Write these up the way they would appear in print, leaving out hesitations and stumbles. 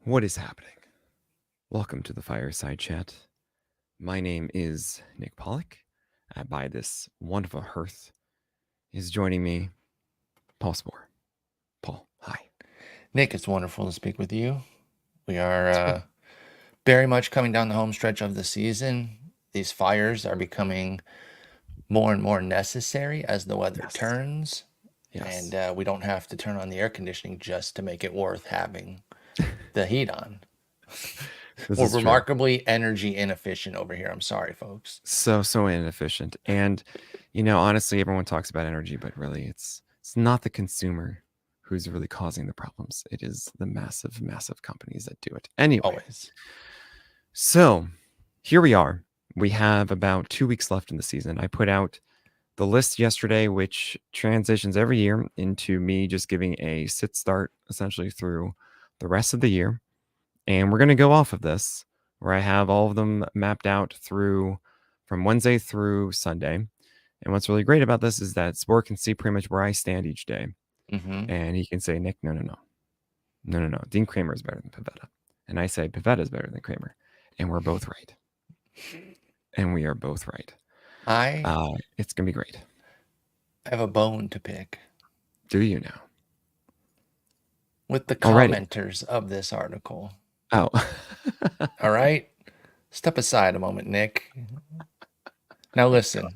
What is happening? Welcome to the Fireside Chat. My name is Nick Pollack. By this wonderful hearth is joining me Paul Sporer. Paul, hi. Nick, it's wonderful to speak with you. We are very much coming down the home stretch of the season. These fires are becoming more and more necessary as the weather turns. Yes. And we don't have to turn on the air conditioning just to make it worth having the heat on. This We're is true. remarkably energy inefficient over here. I'm sorry, folks. So inefficient. And honestly, everyone talks about energy, but really it's not the consumer who's really causing the problems. It is the massive, massive companies that do it. Anyway. Always. So here we are. We have about 2 weeks left in the season. I put out the list yesterday, which transitions every year into me just giving a sit start essentially through the rest of the year. And we're going to go off of this where I have all of them mapped out through from Wednesday through Sunday. And what's really great about this is that Spore can see pretty much where I stand each day. Mm-hmm. And he can say, Nick, no. Dean Kramer is better than Pavetta. And I say, Pavetta is better than Kramer. And we're both right. And we are both right. It's going to be great. I have a bone to pick. Do you now? With the commenters of this article. Oh. All right. Step aside a moment, Nick. Now listen,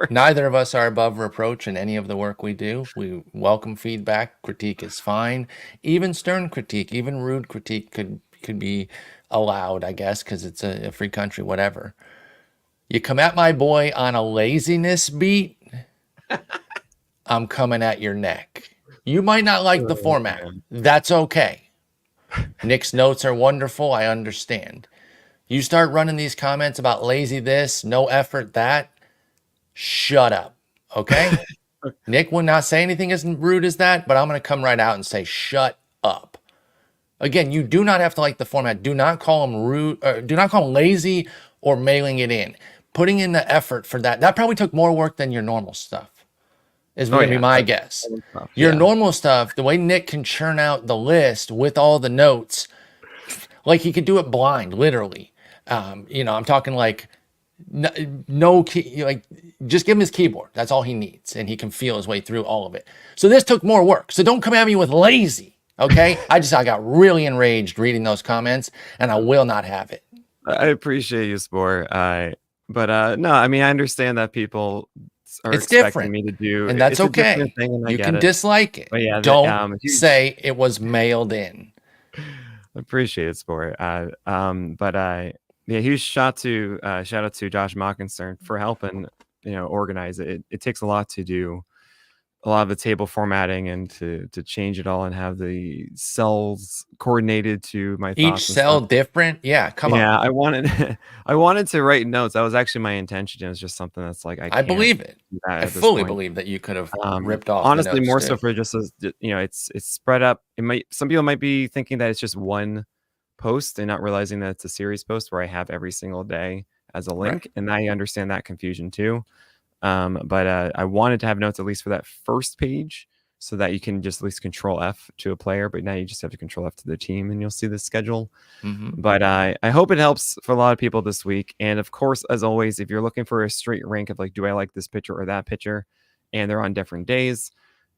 neither of us are above reproach in any of the work we do. We welcome feedback. Critique is fine. Even stern critique, even rude critique could be allowed, I guess, because it's a free country, whatever. You come at my boy on a laziness beat, I'm coming at your neck. You might not like the format. That's okay. Nick's notes are wonderful. I understand. You start running these comments about lazy this, no effort that, shut up. Okay? Nick will not say anything as rude as that, but I'm going to come right out and say, shut up. Again, you do not have to like the format. Do not call him rude, or do not call him lazy or mailing it in. Putting in the effort for that probably took more work than your normal stuff. Is going to be my guess. Your normal stuff, the way Nick can churn out the list with all the notes, like he could do it blind, literally. I'm talking like no key, like just give him his keyboard. That's all he needs, and he can feel his way through all of it. So this took more work. So don't come at me with lazy, okay? I got really enraged reading those comments, and I will not have it. I appreciate you, Spore. But no, I mean, I understand that people are expecting me to do, and that's okay. You can dislike it. But yeah, don't say it was mailed in. I appreciate it, Spore. Huge shout out to Josh Mockenstern for helping organize it. It takes a lot to do a lot of the table formatting and to change it all and have the cells coordinated to my thoughts. Each cell different. Yeah, come on. Yeah, I wanted to write notes. That was actually my intention. It was just something that's like I believe it. I fully believe that you could have ripped off. Honestly, more so for just as it's spread up. Some people might be thinking that it's just one post and not realizing that it's a series post where I have every single day as a link, and I understand that confusion too. But I wanted to have notes at least for that first page so that you can just at least control F to a player, but now you just have to control F to the team and you'll see the schedule. Mm-hmm. But I hope it helps for a lot of people this week. And of course, as always, if you're looking for a straight rank of like, do I like this pitcher or that pitcher, and they're on different days,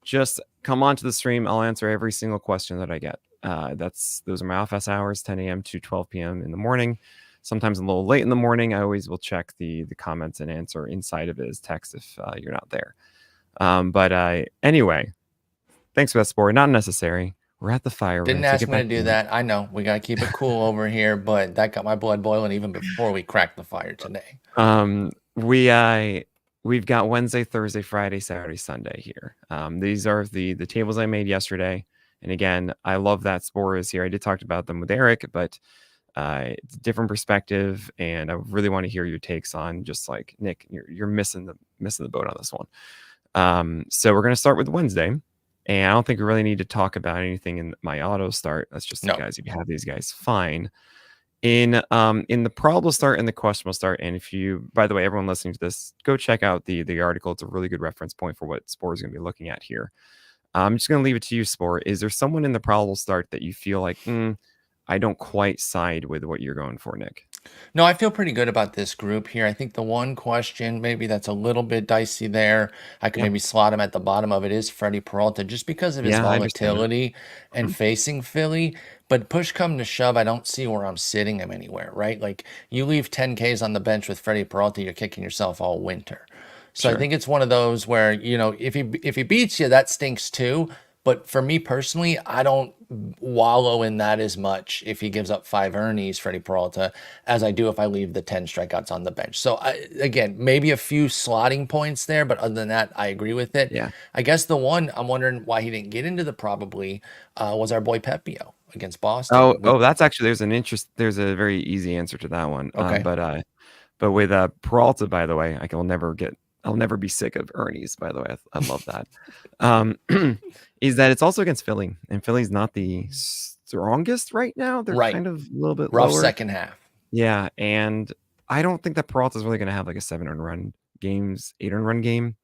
just come on to the stream. I'll answer every single question that I get. Those are my office hours, 10 a.m. to 12 p.m. in the morning. Sometimes a little late in the morning. I always will check the comments and answer inside of it as text if you're not there. But anyway, thanks for that, Spore. Not necessary. We're at the fire. Didn't ask me to do that. I know we got to keep it cool over here, but that got my blood boiling even before we cracked the fire today. We've got Wednesday, Thursday, Friday, Saturday, Sunday here. These are the tables I made yesterday. And again, I love that Spore is here. I did talk about them with Eric, but it's a different perspective, and I really want to hear your takes on just like Nick, you're missing the boat on this one. So we're going to start with Wednesday, and I don't think we really need to talk about anything in my auto start. That's just the guys. If you have these guys, fine. In the probable start and the questionable start, and if you, by the way, everyone listening to this, go check out the article. It's a really good reference point for what Spore is going to be looking at here. I'm just going to leave it to you, Spore. Is there someone in the probable start that you feel like I don't quite side with what you're going for, Nick. No, I feel pretty good about this group here. I think the one question maybe that's a little bit dicey there, I could Yeah. maybe slot him at the bottom of it, is Freddie Peralta, just because of his Yeah, I understand that. volatility and Mhm. facing Philly. But push come to shove, I don't see where I'm sitting him anywhere, right? Like you leave 10Ks on the bench with Freddie Peralta, you're kicking yourself all winter. So I Sure. think it's one of those where, if he beats you, that stinks too. But for me personally, I don't wallow in that as much if he gives up 5 earnings, Freddie Peralta, as I do if I leave the 10 strikeouts on the bench. So again, maybe a few slotting points there, but other than that, I agree with it. Yeah. I guess the one I'm wondering why he didn't get into the probably was our boy Pepio against Boston. That's actually there's a very easy answer to that one. Okay. But with Peralta, by the way, I'll never be sick of Ernie's, by the way. I love that. Is that it's also against Philly, and Philly's not the strongest right now. They're Right. kind of a little bit Rough lower. second half. Yeah, and I don't think that Peralta's really going to have like a 7 earned run games, 8 earned run game.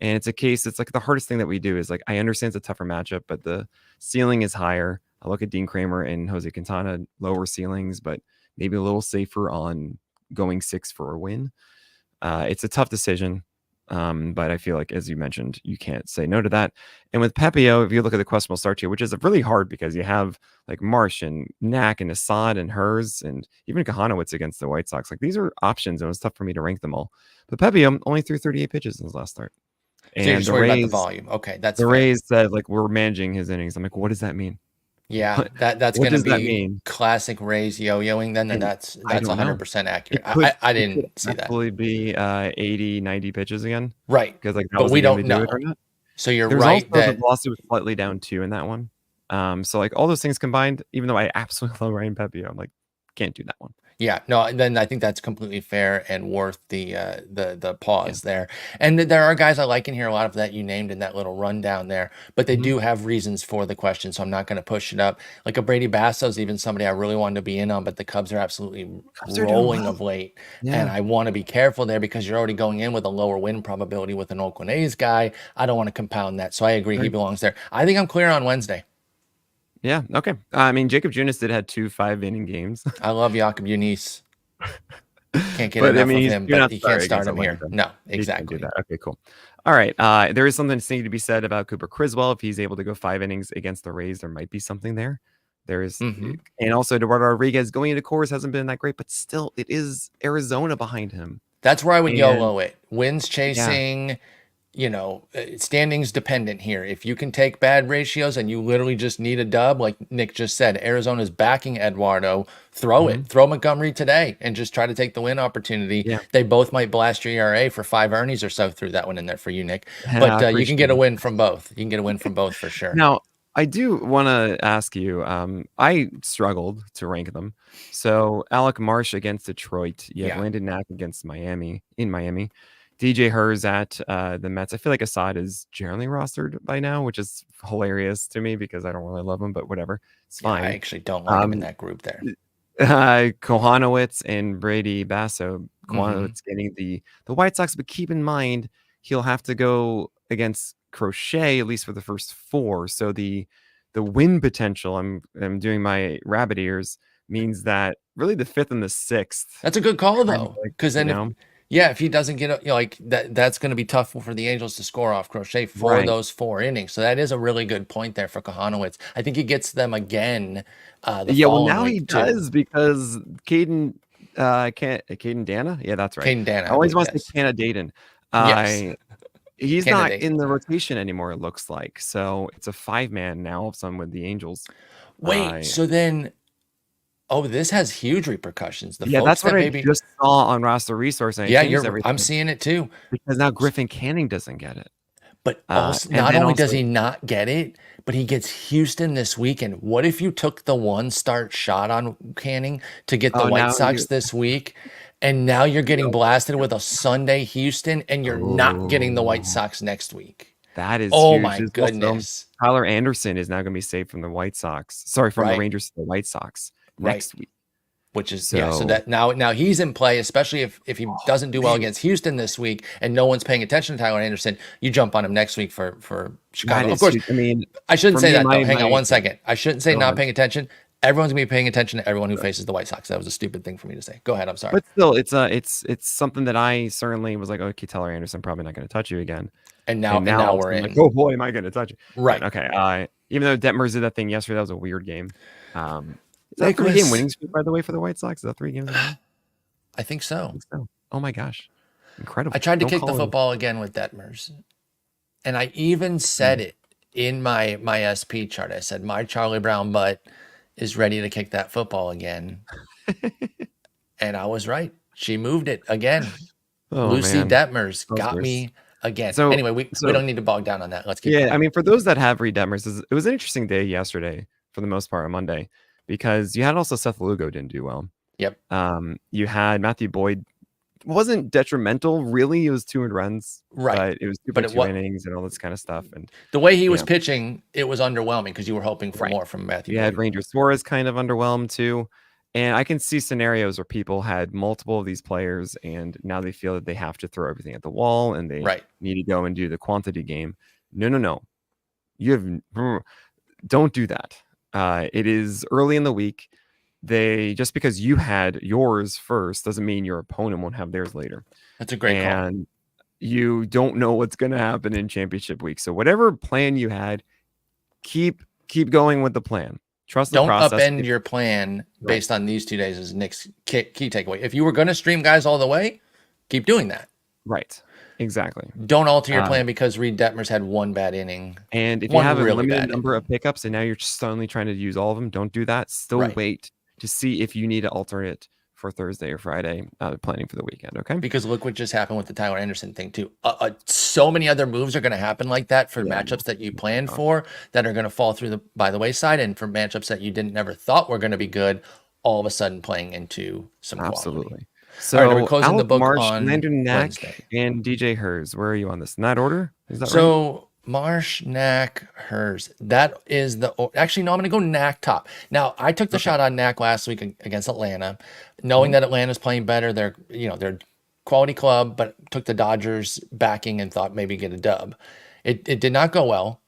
And it's like the hardest thing that we do is like, I understand it's a tougher matchup, but the ceiling is higher. I look at Dean Kramer and Jose Quintana, lower ceilings, but maybe a little safer on going 6 for a win. It's a tough decision. But I feel like, as you mentioned, you can't say no to that. And with Pepio, if you look at the questionable start here, which is really hard because you have like Marsh and Knack and Assad and Hers and even Kahanowitz against the White Sox. Like these are options, and it was tough for me to rank them all. But Pepio only threw 38 pitches in his last start. So you're And just worried about the volume. Okay, that's the fair. Rays said like we're managing his innings. I'm like, what does that mean? Yeah, that's What going to does that be mean? classic Rays yo-yoing then, and And that's I don't know. 100% accurate. I It could didn't see that. absolutely be 80, 90 pitches again. Right. Because like that But was we the game don't to do it know. or not. So you're There's right also the that velocity was slightly down too in that one. So like all those things combined, even though I absolutely love Ryan Pepio, I'm like, can't do that one. yeah, no, then I think that's completely fair and worth the pause there. And there are guys I like in here, a lot of that you named in that little rundown there, but they Mhm. do have reasons for the question, so I'm not going to push it up. Like a Brady Basso's even somebody I really wanted to be in on, but the Cubs are absolutely Cubs are doing rolling well. of late. And Yeah. I want to be careful there because you're already going in with a lower win probability with an Oakland A's guy. I don't want to compound that. So I agree he Right. belongs there. I think I'm clear on Wednesday. Yeah. Okay. I mean, Jacob Junis did had 2 5-inning games. I love Jakob Yunis. Can't get But I enough mean, of he's him, you're but not you sorry can't start against him here. Atlanta. No, You can't do exactly. that. Okay, cool. All right. There is something to be said about Cooper Criswell. If he's able to go 5 innings against the Rays, there might be something there. Mhm. And also Eduardo Rodriguez going into Coors hasn't been that great, but still it is Arizona behind him. That's where I would And YOLO it. Wins yeah, chasing, standings dependent here. If you can take bad ratios and you literally just need a dub, like Nick just said, Arizona's backing Eduardo. Throw it. Throw Montgomery today and just try to take the win opportunity. Yeah. They both might blast your ERA for 5 earnings or so. Threw that one in there for you, Nick. I But you can appreciate get a it. win from both. You can get a win from both for sure. Now, I do want to ask you, I struggled to rank them. So Alec Marsh against Detroit. You have Yeah. Landon Knack against Miami, DJ Hers at the Mets. I feel like Assad is generally rostered by now, which is hilarious to me because I don't really love him, but whatever. It's Yeah, fine. I actually don't like him in that group there. Kohanowitz and Brady Basso. Kohanowitz Mhm. getting the White Sox, but keep in mind he'll have to go against Crochet at least for the first 4. So the win potential, I'm doing my rabbit ears, means that really the 5th and the 6th. That's a good call kind of though, like, because then if he doesn't get like that, that's going to be tough for the Angels to score off Crochet for Right. those 4 innings. So that is a really good point there for Kohanowitz. I think he gets them again. Yeah, well now Following he week too. does because Caden Dana? Yeah, that's right. Caden Dana, I always want to yes. say Canna Dayton. Yes. He's Canna not Dayton. in the rotation anymore, it looks like. So it's a 5-man now, all of a sudden with the Angels. Wait, so then, this has huge repercussions. The Yeah, folks that's what that I maybe, just saw on Roster Resource, and it yeah, changes I'm everything seeing it too. because now Griffin Canning doesn't get it. But also, And not then only does also he not get it, but he gets Houston this weekend. What if you took the 1-start shot on Canning to get the White now Sox this week, and now you're getting blasted with a Sunday Houston, and you're not getting the White Oh, Sox next week? that is Oh huge. my There's also goodness. Tyler Anderson is now gonna be saved from the White Sox. Sorry, from the Right, Rangers to the White Sox right. next week. Which is so So that now he's in play, especially if he doesn't do well man, against Houston this week and no one's paying attention to Tyler Anderson, you jump on him next week for that Chicago. Of is course, huge. I mean, I shouldn't for say me, that though. my Hang on one second. I shouldn't say go not ahead. paying attention. everyone's gonna be paying attention to everyone who faces the White Sox. That was a stupid thing for me to say. Go ahead. I'm sorry. But still, it's something that I certainly was like, okay, Teller Anderson probably not going to touch you again. And now we're I'm in. like, oh boy, am I going to touch you? Right. But, okay. Even though Detmers did that thing yesterday, that was a weird game. Is that a 3-game winning streak, by the way, for the White Sox? Is that 3 games in a row? I think so. Oh my gosh, incredible! I tried to kick the football again with Detmers, and I even said it in my SP chart. I said my Charlie Brown butt is ready to kick that football again, and I was right. She moved it again. Lucy Detmers got me again. So anyway, we don't need to bog down on that. Let's keep going. I mean, for those that have read Detmers, it was an interesting day yesterday for the most part on Monday, because you had also Seth Lugo didn't do well. Yep. You had Matthew Boyd, wasn't detrimental really. It was 2 earned runs, right? But it was 2.2 innings and all this kind of stuff. And the way he was pitching, it was underwhelming because you were hoping for more from Matthew. You had Ranger Suarez kind of underwhelmed too. And I can see scenarios where people had multiple of these players and now they feel that they have to throw everything at the wall and they need to go and do the quantity game. No. Don't do that. It is early in the week. Just because you had yours first doesn't mean your opponent won't have theirs later. That's a great call. And you don't know what's going to happen in championship week. So whatever plan you had, keep going with the plan. Trust the process. Don't upend your plan based on these 2 days is Nick's key takeaway. If you were going to stream guys all the way, keep doing that. Right. Exactly. Don't alter your plan because Reed Detmers had 1 bad inning. And if you have a limited number of pickups and now you're just suddenly trying to use all of them, don't do that. Still wait to see if you need to alter it for Thursday or Friday, planning for the weekend. Okay. Because look what just happened with the Tyler Anderson thing too. So many other moves are going to happen like that for matchups that you planned for that are going to fall by the wayside, and for matchups that you never thought were going to be good, all of a sudden playing into some quality. Absolutely. So we're closing the book Marsh, on Landon Knack, Wednesday. and DJ Hers. Where are you on this? In that order? Is that right? Marsh, Knack, Hers. That is actually, no, I'm going to go Knack top. Now, I took the shot on Knack last week against Atlanta, knowing that Atlanta's playing better. They're quality club, but took the Dodgers backing and thought maybe get a dub. It did not go well.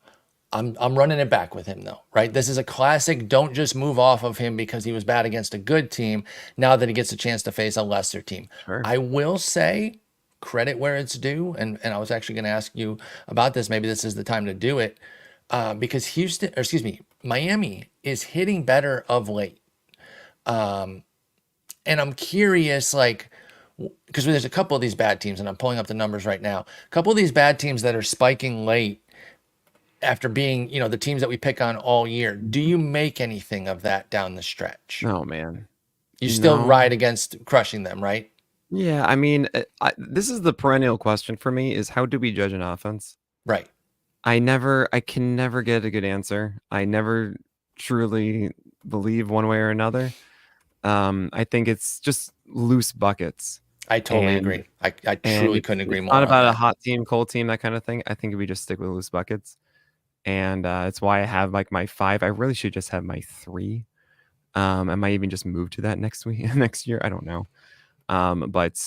I'm running it back with him though, right? This is a classic. Don't just move off of him because he was bad against a good team. Now that he gets a chance to face a lesser team, I will say, credit where it's due, and I was actually going to ask you about this. Maybe this is the time to do it, because Miami is hitting better of late, and I'm curious, because there's a couple of these bad teams, and I'm pulling up the numbers right now. A couple of these bad teams that are spiking late after being, the teams that we pick on all year. Do you make anything of that down the stretch? Oh man, you still ride against crushing them, right? Yeah, I mean, this is the perennial question for me: is how do we judge an offense? Right. I can never get a good answer. I never truly believe one way or another. I think it's just loose buckets. I totally agree. I truly couldn't agree more. It's not about a hot team, cold team, that kind of thing. I think if we just stick with loose buckets, and it's why I have my 5. I really should just have my 3. I might even just move to that next year. I don't know. But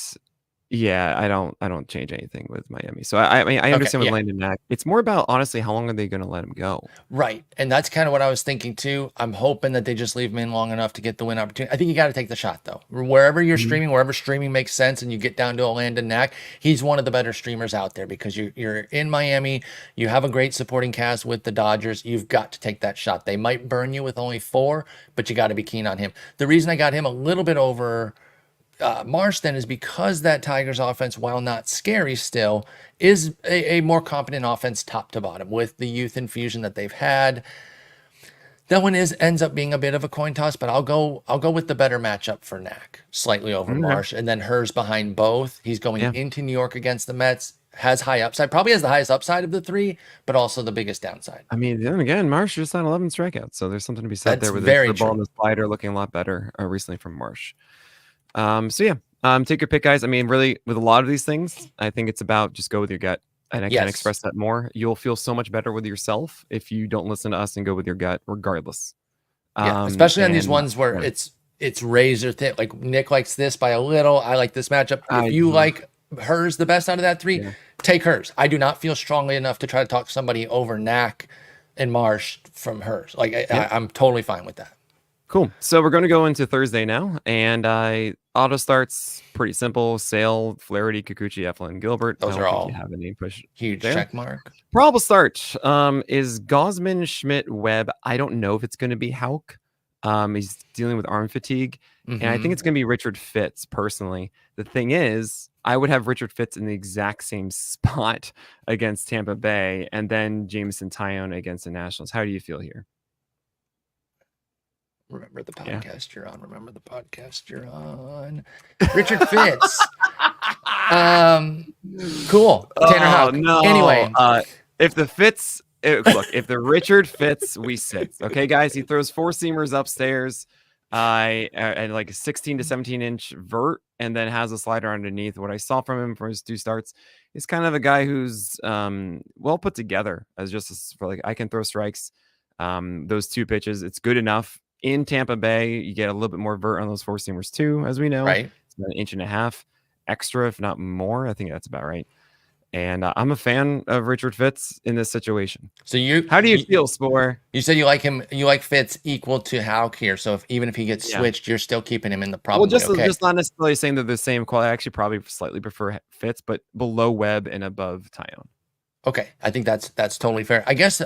yeah, I don't change anything with Miami. So I mean, I understand with Landon Knack. It's more about, honestly, how long are they going to let him go? Right. And that's kind of what I was thinking too. I'm hoping that they just leave him in long enough to get the win opportunity. I think you got to take the shot though. Wherever you're streaming, wherever streaming makes sense, and you get down to a Landon Knack, he's one of the better streamers out there because you're in Miami. You have a great supporting cast with the Dodgers. You've got to take that shot. They might burn you with only 4, but you got to be keen on him. The reason I got him a little bit over Marsh then is because that Tigers offense, while not scary still, is a more competent offense top to bottom with the youth infusion that they've had. That one ends up being a bit of a coin toss, but I'll go with the better matchup for Knack, slightly over Marsh, and then Hers behind both. He's going into New York against the Mets, has high upside, probably has the highest upside of the 3, but also the biggest downside. I mean, then again, Marsh just had 11 strikeouts, so there's something to be said there with the ball and the slider looking a lot better recently from Marsh. So yeah, take your pick, guys. I mean, really, with a lot of these things, I think it's about just go with your gut. And I can't express that more. You'll feel so much better with yourself if you don't listen to us and go with your gut, regardless. Especially on these ones where it's razor thin. Like Nick likes this by a little. I like this matchup. If you like Hers the best out of that 3, take Hers. I do not feel strongly enough to try to talk somebody over Knack and Marsh from Hers. I'm totally fine with that. Cool. So we're going to go into Thursday now, and auto starts pretty simple. Sale, Flaherty, Kikuchi, Eflin, Gilbert. I Those are don't think you all have any push huge there. check mark. Probable start is Gosman, Schmidt, Webb. I don't know if it's going to be Hauk. He's dealing with arm fatigue, and I think it's going to be Richard Fitz personally. The thing is, I would have Richard Fitz in the exact same spot against Tampa Bay, and then Jameson Tyone against the Nationals. How do you feel here? Remember the podcast you're on. Remember the podcast you're on. Richard Fitz. Cool. Tanner Houck. No. Anyway, if the Fitz, look, if the Richard Fitz, we sit. Okay, guys, he throws four seamers upstairs, and like a 16 to 17 inch vert, and then has a slider underneath. What I saw from him for his 2 starts, he's kind of a guy who's well put together as just for like I can throw strikes. Those 2 pitches, it's good enough. In Tampa Bay, you get a little bit more vert on those 4 seamers too, as we know. right. It's about 1.5 inches extra, if not more. I think that's about right. And I'm a fan of Richard Fitz in this situation. So how do you feel, Sporer? You said you like him. You like Fitz equal to Houck here. So even if he gets switched, you're still keeping him in the probably. Well, just not necessarily saying they're the same quality. I actually probably slightly prefer Fitz, but below Webb and above Tyone. Okay, I think that's totally fair. I guess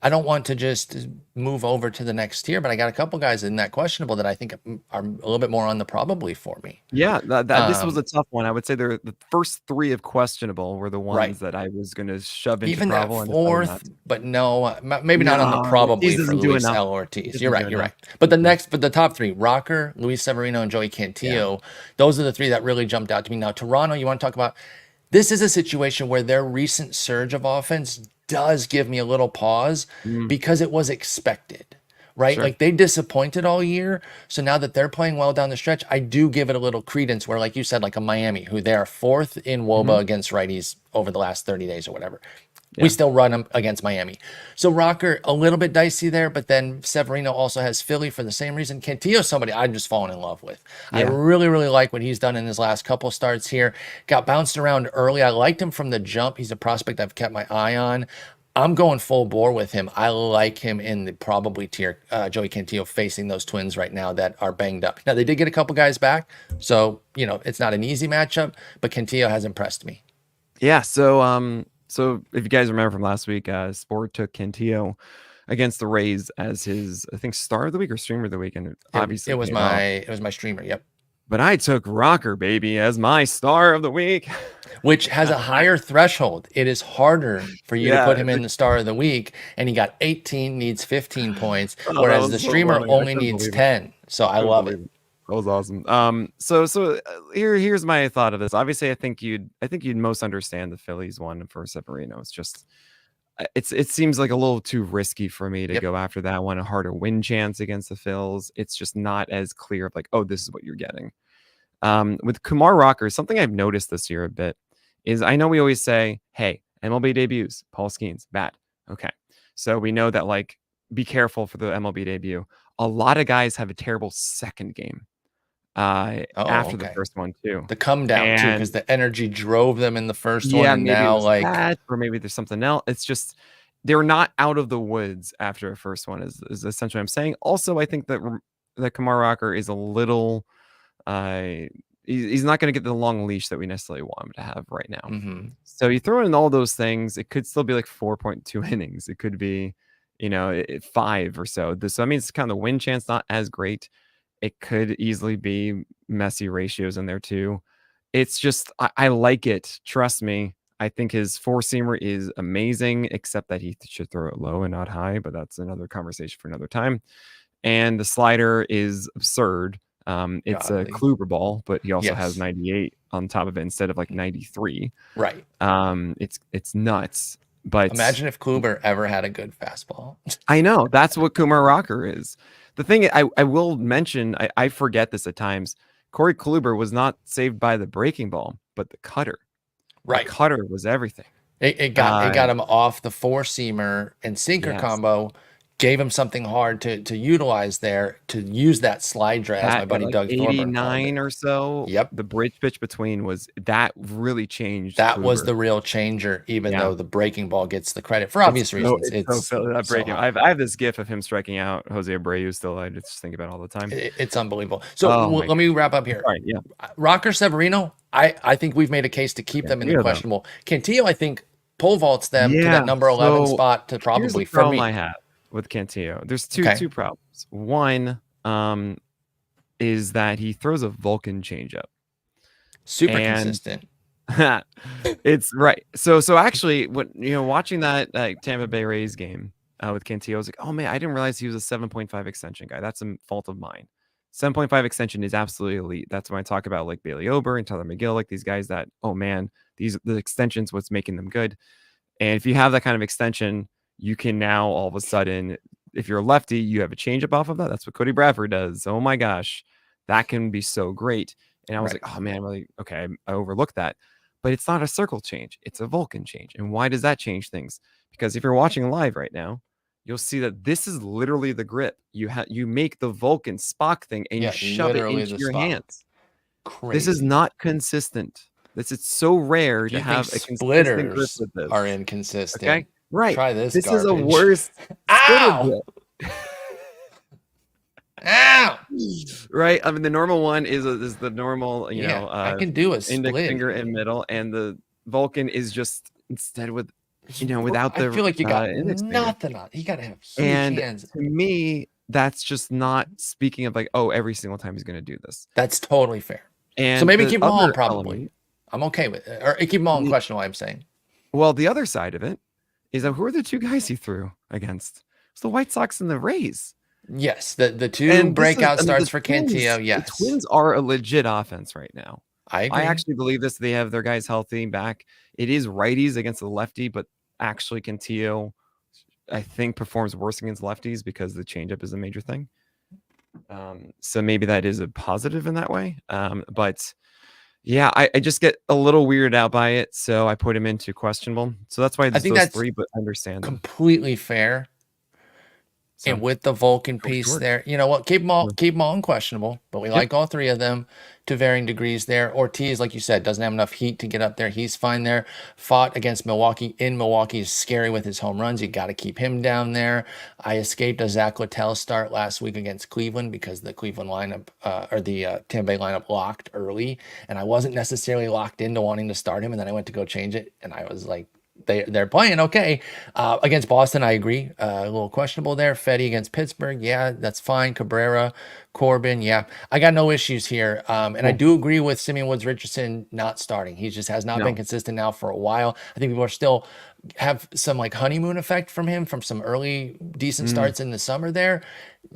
I don't want to just move over to the next tier, but I got a couple guys in that questionable that I think are a little bit more on the probably for me. Yeah, this was a tough one. I would say the first 3 of questionable were the ones that I was going to shove into even probable. That 4th, but no, maybe not on the probably for Luis L. Ortiz. You're right. But the top 3, Rocker, Luis Severino, and Joey Cantillo, those are the 3 that really jumped out to me. Now, Toronto, you want to talk about, this is a situation where their recent surge of offense does give me a little pause because it was expected, right? Like they disappointed all year. So now that they're playing well down the stretch, I do give it a little credence where, like you said, like a Miami, who they are 4th in WOBA against righties over the last 30 days or whatever. We still run them against Miami. So Rocker, a little bit dicey there, but then Severino also has Philly for the same reason. Cantillo, somebody I'm just falling in love with. I really, really like what he's done in his last couple starts here. Got bounced around early. I liked him from the jump. He's a prospect I've kept my eye on. I'm going full bore with him. I like him in the probably tier. Joey Cantillo facing those Twins right now that are banged up. Now, they did get a couple guys back, so, it's not an easy matchup, but Cantillo has impressed me. Yeah, so if you guys remember from last week, Sport took Cantillo against the Rays as his, I think, star of the week or streamer of the week, and obviously it was my streamer. Yep. But I took Rocker, baby, as my star of the week, which has a higher threshold. It is harder for you to put him in the star of the week, and he got 18, needs 15 points, whereas the streamer only needs 10. So I love it. That was awesome. So here's my thought of this. Obviously, I think you'd most understand the Phillies one for Severino. It's just it seems like a little too risky for me to go after that one. A harder win chance against the Phils. It's just not as clear of like, oh, this is what you're getting. With Kumar Rocker, something I've noticed this year a bit is I know we always say, hey, MLB debuts, Paul Skeens, bad. Okay. So we know that, like, be careful for the MLB debut. A lot of guys have a terrible second game after the first one too. The come down too, because the energy drove them in the first one, and now or maybe there's something else. It's just they're not out of the woods after a first one is essentially what I'm saying. Also, I think that Kumar Rocker is a little he's not going to get the long leash that we necessarily want him to have right now. So you throw in all those things, it could still be like 4.2 innings. It could be 5 or so. So I mean, it's kind of the win chance not as great. It could easily be messy ratios in there too. It's just I like it. Trust me. I think his 4-seamer is amazing, except that he should throw it low and not high. But that's another conversation for another time. And the slider is absurd. It's a Kluber ball, but he also has 98 on top of it instead of like 93. Right. It's nuts. But imagine if Kluber ever had a good fastball. I know that's what Kumar Rocker is. The thing I will mention, I forget this at times. Corey Kluber was not saved by the breaking ball, but the cutter. Right. The cutter was everything. It got him off the 4-seamer and sinker combo. gave him something hard to utilize there, to use that slide draw, as my At buddy like Doug Thorburn called it. 89 or so, Yep. the bridge pitch between that really changed That was Kluber. the real changer, even Yeah. though the breaking ball gets the credit for obvious reasons. It's so that breaking. High. I have this gif of him striking out Jose Abreu still. I just think about it all the time. It's unbelievable. So let me wrap up here. All right, yeah. Rocker, Severino, I think we've made a case to keep them in the questionable. Cantillo, I think, pole vaults them to that number 11 spot to probably. Here's the problem I have with Cantillo. There's two problems. One is that he throws a Vulcan changeup. Super consistent. It's right. So actually, watching that Tampa Bay Rays game with Cantillo, I was like, oh man, I didn't realize he was a 7.5 extension guy. That's a fault of mine. 7.5 extension is absolutely elite. That's when I talk about like Bailey Ober and Tyler McGill, like these guys that, oh man, the extension's what's making them good. And if you have that kind of extension, you can now all of a sudden, if you're a lefty, you have a changeup off of that. That's what Cody Bradford does. Oh my gosh, that can be so great. And I was like, oh man, really? Okay, I overlooked that. But it's not a circle change. It's a Vulcan change. And why does that change things? Because if you're watching live right now, you'll see that this is literally the grip. You make the Vulcan Spock thing and you shove it into your hands. Crazy. This is not consistent. This is so rare to have a consistent grip with this. Are inconsistent. Okay, right. Try this. This garbage. is a worse. Ow! Ow! Right. I mean, the normal one is the normal. I can do a split. Index finger in middle, and the Vulcan is just instead with. Without the. I feel like you got nothing on. You got to have huge hands. To me, that's just not speaking of like, oh, every single time he's going to do this. That's totally fair. And so maybe keep them all probably. I'm okay with it. Or keep them all in question, what I'm saying. Well, the other side of it is that who are the two guys he threw against? It's the White Sox and the Rays. Yes, the two breakout starts for Cantillo. Yes, the Twins are a legit offense right now. I actually believe this. They have their guys healthy back. It is righties against the lefty, but actually Cantillo, I think, performs worse against lefties because the changeup is a major thing. So maybe that is a positive in that way. But yeah, I just get a little weirded out by it, so I put him into questionable. So that's why I think that's three, but I understand completely fair. So, and with the Vulcan piece there, you know what? Keep them all unquestionable, but we like all three of them to varying degrees there. Ortiz, like you said, doesn't have enough heat to get up there. He's fine there. Fought against Milwaukee. In Milwaukee is scary with his home runs. You got to keep him down there. I escaped a Zach Littell start last week against Cleveland because the Cleveland lineup or the Tampa Bay lineup locked early, and I wasn't necessarily locked into wanting to start him. And then I went to go change it, and I was like, they're playing okay. Against Boston, I agree. A little questionable there. Fetty against Pittsburgh, yeah, that's fine. Cabrera, Corbin, yeah. I got no issues here. And I do agree with Simeon Woods Richardson not starting. He just has not been consistent now for a while. I think people are still have some like honeymoon effect from him from some early decent starts in the summer there.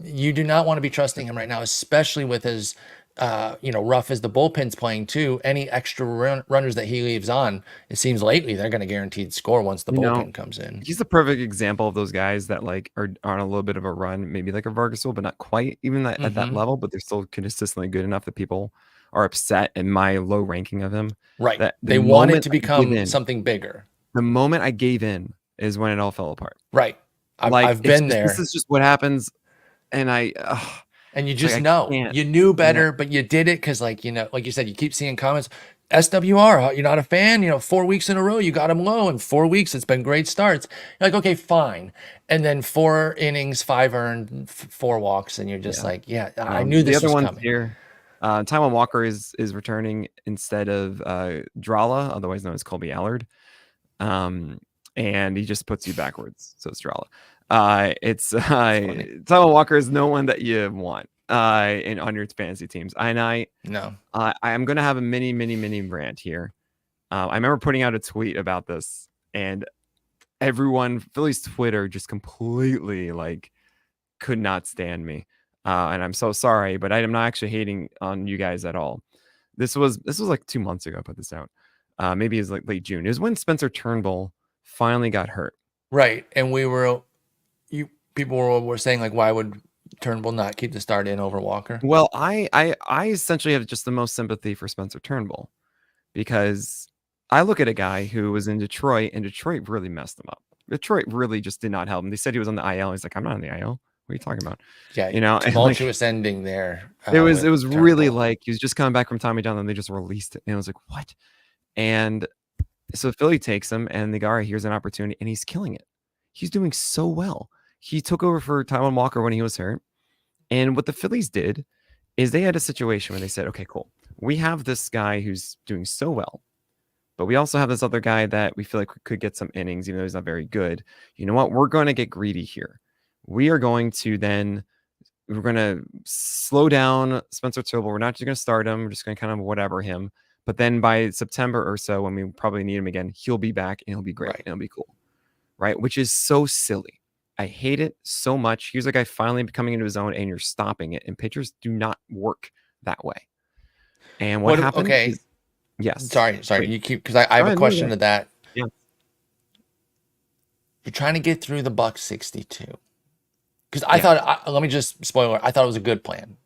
You do not want to be trusting him right now, especially with his rough as the bullpen's playing too. Any extra runners that he leaves on, it seems lately they're going to guaranteed score once the bullpen comes in. He's the perfect example of those guys that like are on a little bit of a run, maybe like a Vargasol, but not quite even at that level, but they're still consistently good enough that people are upset in my low ranking of him. Right. That they want it to become something bigger. The moment I gave in is when it all fell apart. Right. I've been there. This is just what happens. And and you just know you knew better, but you did it because, like you said, you keep seeing comments. SWR, you're not a fan. 4 weeks in a row, you got him low. In 4 weeks, it's been great starts. You're like, okay, fine. And then 4 innings, 5 earned, 4 walks, and you're just like, I knew this was coming. Here, Taijuan Walker is returning instead of Drala, otherwise known as Colby Allard, and he just puts you backwards. So it's Drala. Taijuan Walker is no one that you want on your fantasy teams. I'm gonna have a mini rant here. I remember putting out a tweet about this, and everyone, Philly's Twitter, just completely like could not stand me. And I'm so sorry, but I'm not actually hating on you guys at all. This was like 2 months ago I put this out. Maybe it's like late June. It was when Spencer Turnbull finally got hurt. Right, and people were saying like, why would Turnbull not keep the start in over Walker? Well, I essentially have just the most sympathy for Spencer Turnbull because I look at a guy who was in Detroit, and Detroit really messed him up. Detroit really just did not help him. They said he was on the IL. He's like, I'm not on the IL. What are you talking about? Yeah, You know, tumultuous ending there. It was really Turnbull. like he was just coming back from Tommy John, and they just released it, and I was like, what? And so Philly takes him, and they go, all right, here's an opportunity, and he's killing it. He's doing so well. He took over for Taijuan Walker when he was hurt, and what the Phillies did is they had a situation where they said, okay, cool, we have this guy who's doing so well, but we also have this other guy that we feel like could get some innings, even though he's not very good. You know what? We're going to get greedy here. We're going to slow down Spencer Turnbull. We're not just going to start him. We're just going to kind of whatever him. But then by September or so, when we probably need him again, he'll be back and he'll be great. And it'll be cool. Right? Which is so silly. I hate it so much. Here's a guy finally coming into his own and you're stopping it. And pitchers do not work that way. And what happened is, yes. Sorry. Wait. You keep, because I have a question to that. Yeah. You're trying to get through the buck 62. Because I thought, let me just spoiler, I thought it was a good plan.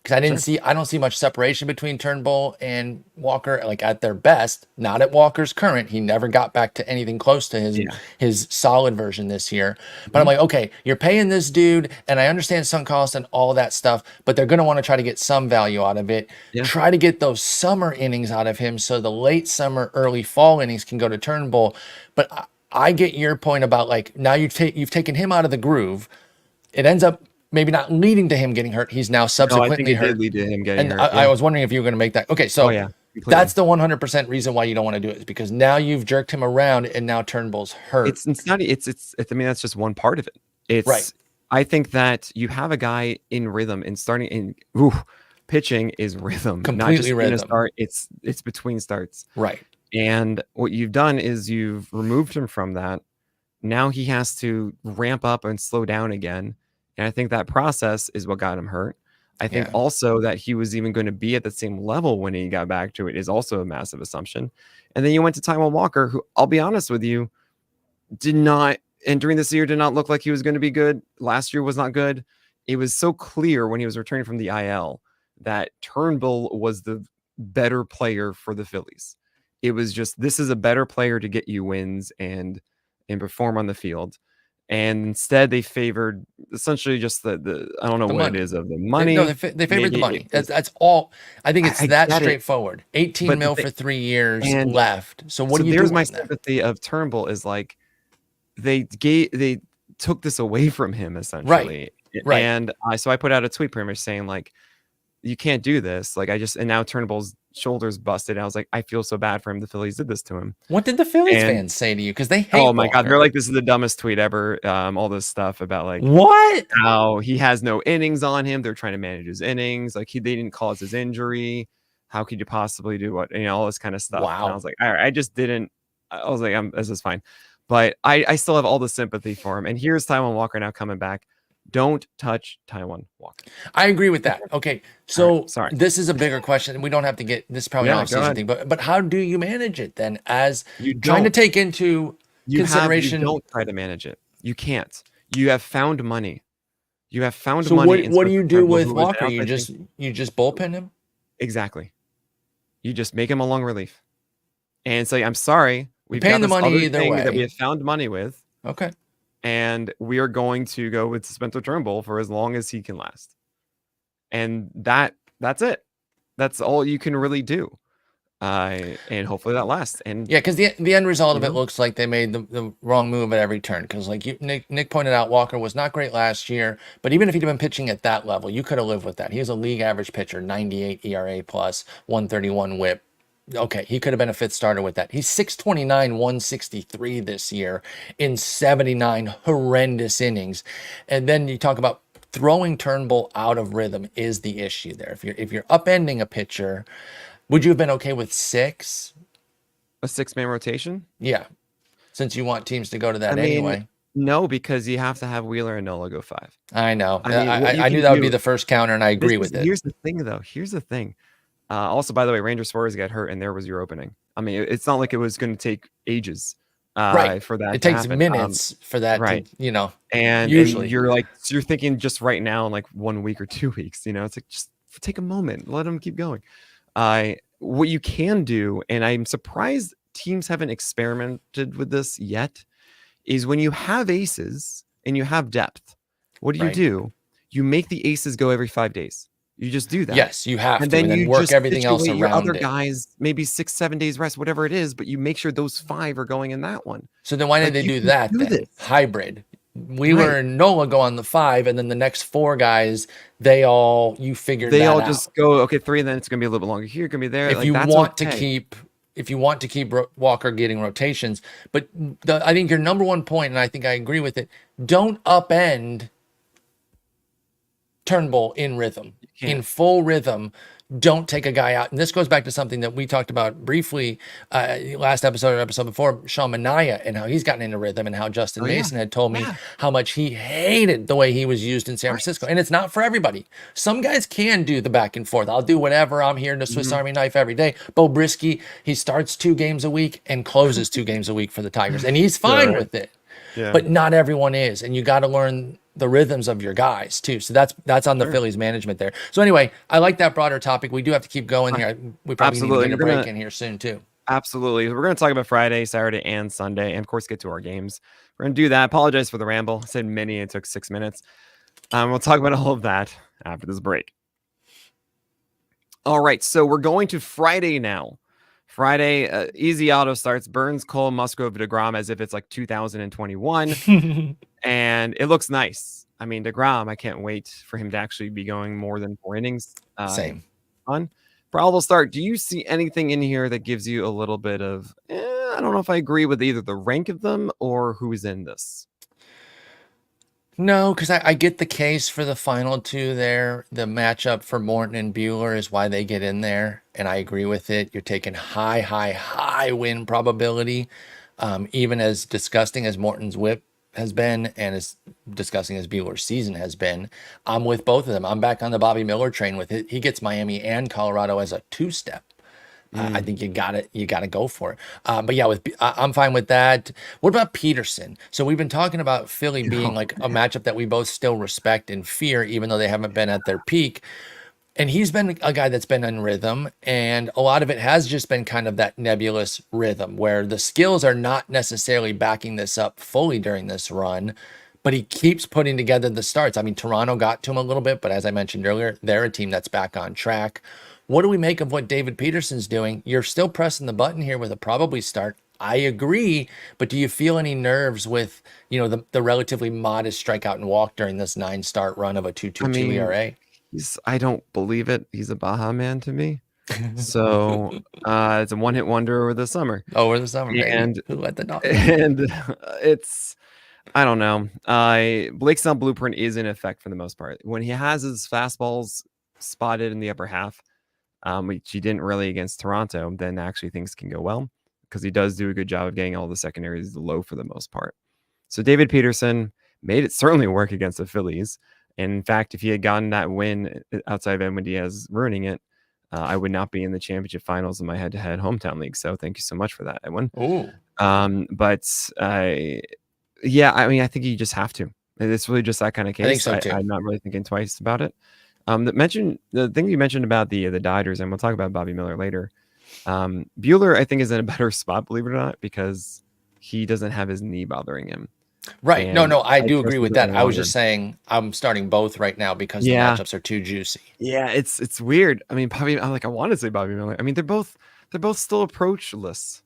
Because I don't see much separation between Turnbull and Walker, like at their best, not at Walker's current. He never got back to anything close to his solid version this year. But I'm like, okay, you're paying this dude, and I understand sunk cost and all that stuff, but they're going to want to try to get some value out of it. Yeah. Try to get those summer innings out of him so the late summer, early fall innings can go to Turnbull. But I get your point about like, now you've taken him out of the groove. It ends up maybe not leading to him getting hurt. He's now subsequently hurt. Did lead to him getting hurt. I was wondering if you were going to make that. Okay, so that's the 100% reason why you don't want to do it, is because now you've jerked him around and now Turnbull's hurt. It's not. It's. I mean, that's just one part of it. It's right. I think that you have a guy in rhythm and starting in pitching is rhythm, completely not just rhythm. In a start. It's between starts. Right. And what you've done is you've removed him from that. Now he has to ramp up and slow down again. And I think that process is what got him hurt. I think also that he was even going to be at the same level when he got back to it is also a massive assumption. And then you went to Taijuan Walker, who, I'll be honest with you, did not, and during this year did not look like he was going to be good. Last year was not good. It was so clear when he was returning from the IL that Turnbull was the better player for the Phillies. It was just, this is a better player to get you wins and perform on the field. And instead, they favored essentially just the I don't know what it is of the money. No, they favored the money. That's all. I think it's that straightforward. 18 mil for 3 years left. So what do you do? There's my sympathy of Turnbull is like they took this away from him essentially. Right. And so I put out a tweet pretty much saying like, you can't do this. Like and now Turnbull's shoulders busted. I was like, I feel so bad for him. The Phillies did this to him. What did the Phillies fans say to you? Because they hate Oh my God. They're like, this is the dumbest tweet ever. All this stuff about like what? How he has no innings on him. They're trying to manage his innings. Like they didn't cause his injury. How could you possibly do what, all this kind of stuff. Wow. And I was like, all right, I was like, this is fine. But I still have all the sympathy for him. And here's Taijuan Walker now coming back. Don't touch Taijuan Walker. I agree with that. Okay, so this is a bigger question. We don't have to get this is probably an off-season thing, but how do you manage it then? As trying to take into consideration, you don't try to manage it. You can't. You have found money. You have found so money. What do you do with Walker? You just bullpen him? Exactly. You just make him a long relief, and say, "I'm sorry, we've paying got the money either way that we have found money with." Okay. And we are going to go with Spencer Turnbull for as long as he can last. And that's it. That's all you can really do. And hopefully that lasts. And because the end result of it looks like they made the wrong move at every turn. Because like Nick pointed out, Walker was not great last year. But even if he'd been pitching at that level, you could have lived with that. He was a league average pitcher, 98 ERA plus, 131 WHIP. Okay, he could have been a fifth starter with that. He's 629, 163 this year in 79 horrendous innings. And then you talk about throwing Turnbull out of rhythm is the issue there. If you're upending a pitcher, would you have been okay with 6? A 6-man rotation? Yeah, since you want teams to go to that anyway. No, because you have to have Wheeler and Nola go 5. I know. I knew that would be the first counter, and I agree with it. Here's the thing, though. Also, by the way, Ranger Suarez got hurt, and there was your opening. I mean, it's not like it was going to take ages for that. It takes minutes for that, to, And usually you're thinking just right now in like 1 week or 2 weeks. It's like just take a moment, let them keep going. What you can do, and I'm surprised teams haven't experimented with this yet, is when you have aces and you have depth, what Right. do? You make the aces go every 5 days. You just do that. Yes, you have And to, then and then you work just everything else situate your other around it. guys, maybe 6, 7 days rest, whatever it is, but you make sure those 5 are going in that one. So then why did Like, they you do can that do then? this. Hybrid. Wheeler Right. and Nola go on the 5, and then the next 4 guys, you figured They that all out. just go, okay, 3, and then it's gonna be a little bit longer here, gonna be there. If Like, you that's want to okay. keep Walker getting rotations, but I think your number one point, and I think I agree with it, don't upend Turnbull in rhythm, in full rhythm. Don't take a guy out. And this goes back to something that we talked about briefly last episode or episode before, Sean Manaea, and how he's gotten into rhythm, and how Justin Mason had told me how much he hated the way he was used in San Francisco. And it's not for everybody. Some guys can do the back and forth. I'll do whatever. I'm here in the Swiss Army knife every day. Bo Brisky, he starts 2 games a week and closes 2 games a week for the Tigers. And he's fine with it. Yeah. But not everyone is. And you got to learn the rhythms of your guys too. So that's on the Phillies management there. So anyway, I like that broader topic. We do have to keep going here. We probably need to get a break in here soon too. Absolutely. We're going to talk about Friday, Saturday, and Sunday, and of course get to our games. We're going to do that. Apologize for the ramble. I said many, it took 6 minutes. We'll talk about all of that after this break. All right, so we're going to Friday now. Friday, easy auto starts. Burns, Cole, Musgrove, DeGrom as if it's like 2021. And it looks nice. I mean, DeGrom, I can't wait for him to actually be going more than 4 innings. Same. Fun. Probable start. Do you see anything in here that gives you a little bit of, I don't know if I agree with either the rank of them or who's in this? No, because I get the case for the final 2 there. The matchup for Morton and Buehler is why they get in there, and I agree with it. You're taking high win probability, even as disgusting as Morton's whip has been and as disgusting as Buehler's season has been. I'm with both of them. I'm back on the Bobby Miller train with it. He gets Miami and Colorado as a 2-step. I think you got to go for it. But yeah, I'm fine with that. What about Peterson? So we've been talking about Philly being like a matchup that we both still respect and fear, even though they haven't been at their peak. And he's been a guy that's been in rhythm, and a lot of it has just been kind of that nebulous rhythm where the skills are not necessarily backing this up fully during this run, but he keeps putting together the starts. I mean, Toronto got to him a little bit, but as I mentioned earlier, they're a team that's back on track. What do we make of what David Peterson's doing? You're still pressing the button here with a probably start. I agree, but do you feel any nerves with, the relatively modest strikeout and walk during this 9-start run of a 2.22 ERA? I don't believe it. He's a Baja man to me. So it's a one-hit wonder over the summer. Over the summer, and who let the dog? And it's, I don't know. Blake's Snell blueprint is in effect for the most part. When he has his fastballs spotted in the upper half, which he didn't really against Toronto, then actually things can go well because he does do a good job of getting all the secondaries low for the most part. So David Peterson made it certainly work against the Phillies. And in fact, if he had gotten that win outside of Edwin Diaz ruining it, I would not be in the championship finals in my head-to-head hometown league. So thank you so much for that, Edwin. Ooh. Yeah, I mean, I think you just have to. It's really just that kind of case. I think so too. I'm not really thinking twice about it. The thing you mentioned about the Dodgers, and we'll talk about Bobby Miller later. Buehler, I think, is in a better spot, believe it or not, because he doesn't have his knee bothering him. Right. No, I do agree with that. I was just saying I'm starting both right now because the matchups are too juicy. Yeah, it's weird. I mean, I want to say Bobby Miller. I mean, they're both still approachless.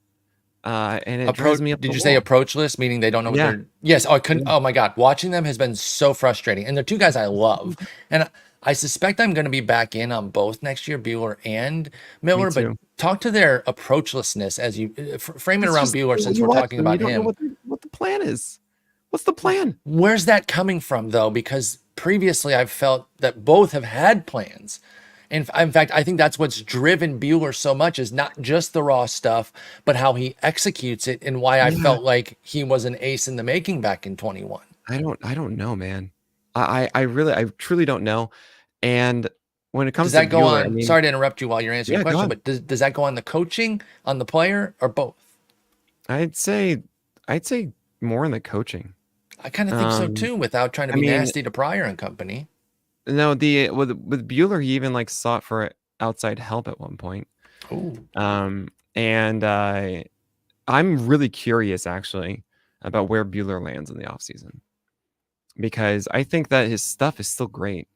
And it drives me up. Did you say approachless, meaning they don't know what they're? Yes. Oh, I couldn't. Oh my God, watching them has been so frustrating, and they're 2 guys I love, and I suspect I'm going to be back in on both next year, Buehler and Miller. But talk to their approachlessness as you frame it around Buehler, since we're talking about him. What the plan is? What's the plan? Where's that coming from, though? Because previously I've felt that both have had plans. In fact, I think that's what's driven Buehler so much, is not just the raw stuff, but how he executes it, and why I felt like he was an ace in the making back in 21. I don't know, man. I truly don't know. And when it comes does that to go Buehler, on? Sorry to interrupt you while you're answering the question, but does that go on the coaching, on the player, or both? I'd say more in the coaching. I kind of think so too, without trying to be nasty to Pryor and company. No, with Buehler, he even sought for outside help at one point. Ooh. And I'm really curious, actually, about where Buehler lands in the offseason, because I think that his stuff is still great.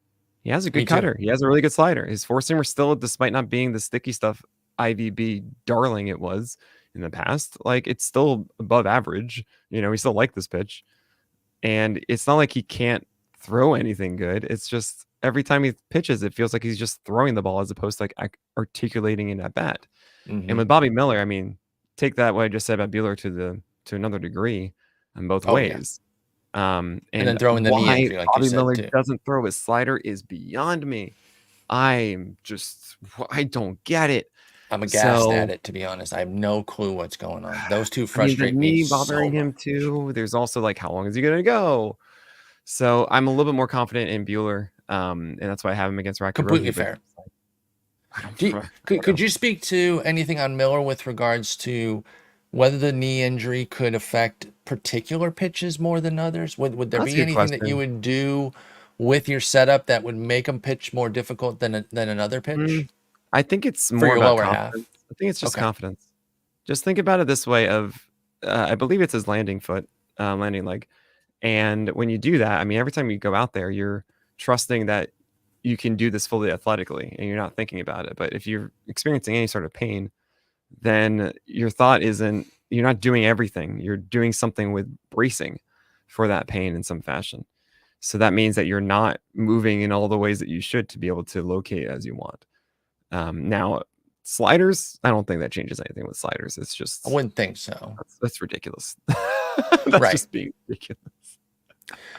He has a Me good too. cutter. He has a really good slider. His four seamer still, despite not being the sticky stuff IVB darling it was in the past, like it's still above average. We still like this pitch, and it's not like he can't throw anything good. It's just every time he pitches, it feels like he's just throwing the ball as opposed to like articulating it at bat. And with Bobby Miller, I mean, take that what I just said about Buehler to another degree in both Oh yeah. ways. And And then throwing the knee why injury, like you Bobby said Miller too. doesn't throw his slider is beyond me. I don't get it. I'm aghast at it, to be honest. I have no clue what's going on. Those two frustrate the me knee so bothering him much. too. There's also like, how long is he gonna go? So I'm a little bit more confident in Buehler, and that's why I have him against Rocky Completely Rohi. fair. Could you speak to anything on Miller with regards to whether the knee injury could affect particular pitches more than others? Would there That's a be good anything that you question. would do with your setup that would make him pitch more difficult than another pitch I think it's for more your about lower half? confidence. I think it's just Okay. confidence. Just think about it this way: I believe it's his landing leg, and when you do that, I mean, every time you go out there, you're trusting that you can do this fully athletically, and you're not thinking about it. But if you're experiencing any sort of pain, then your thought isn't, you're not doing everything. You're doing something with bracing for that pain in some fashion. So that means that you're not moving in all the ways that you should to be able to locate as you want. Now, sliders, I don't think that changes anything with sliders. It's just, I wouldn't think so. that's ridiculous. That's Right. just being ridiculous.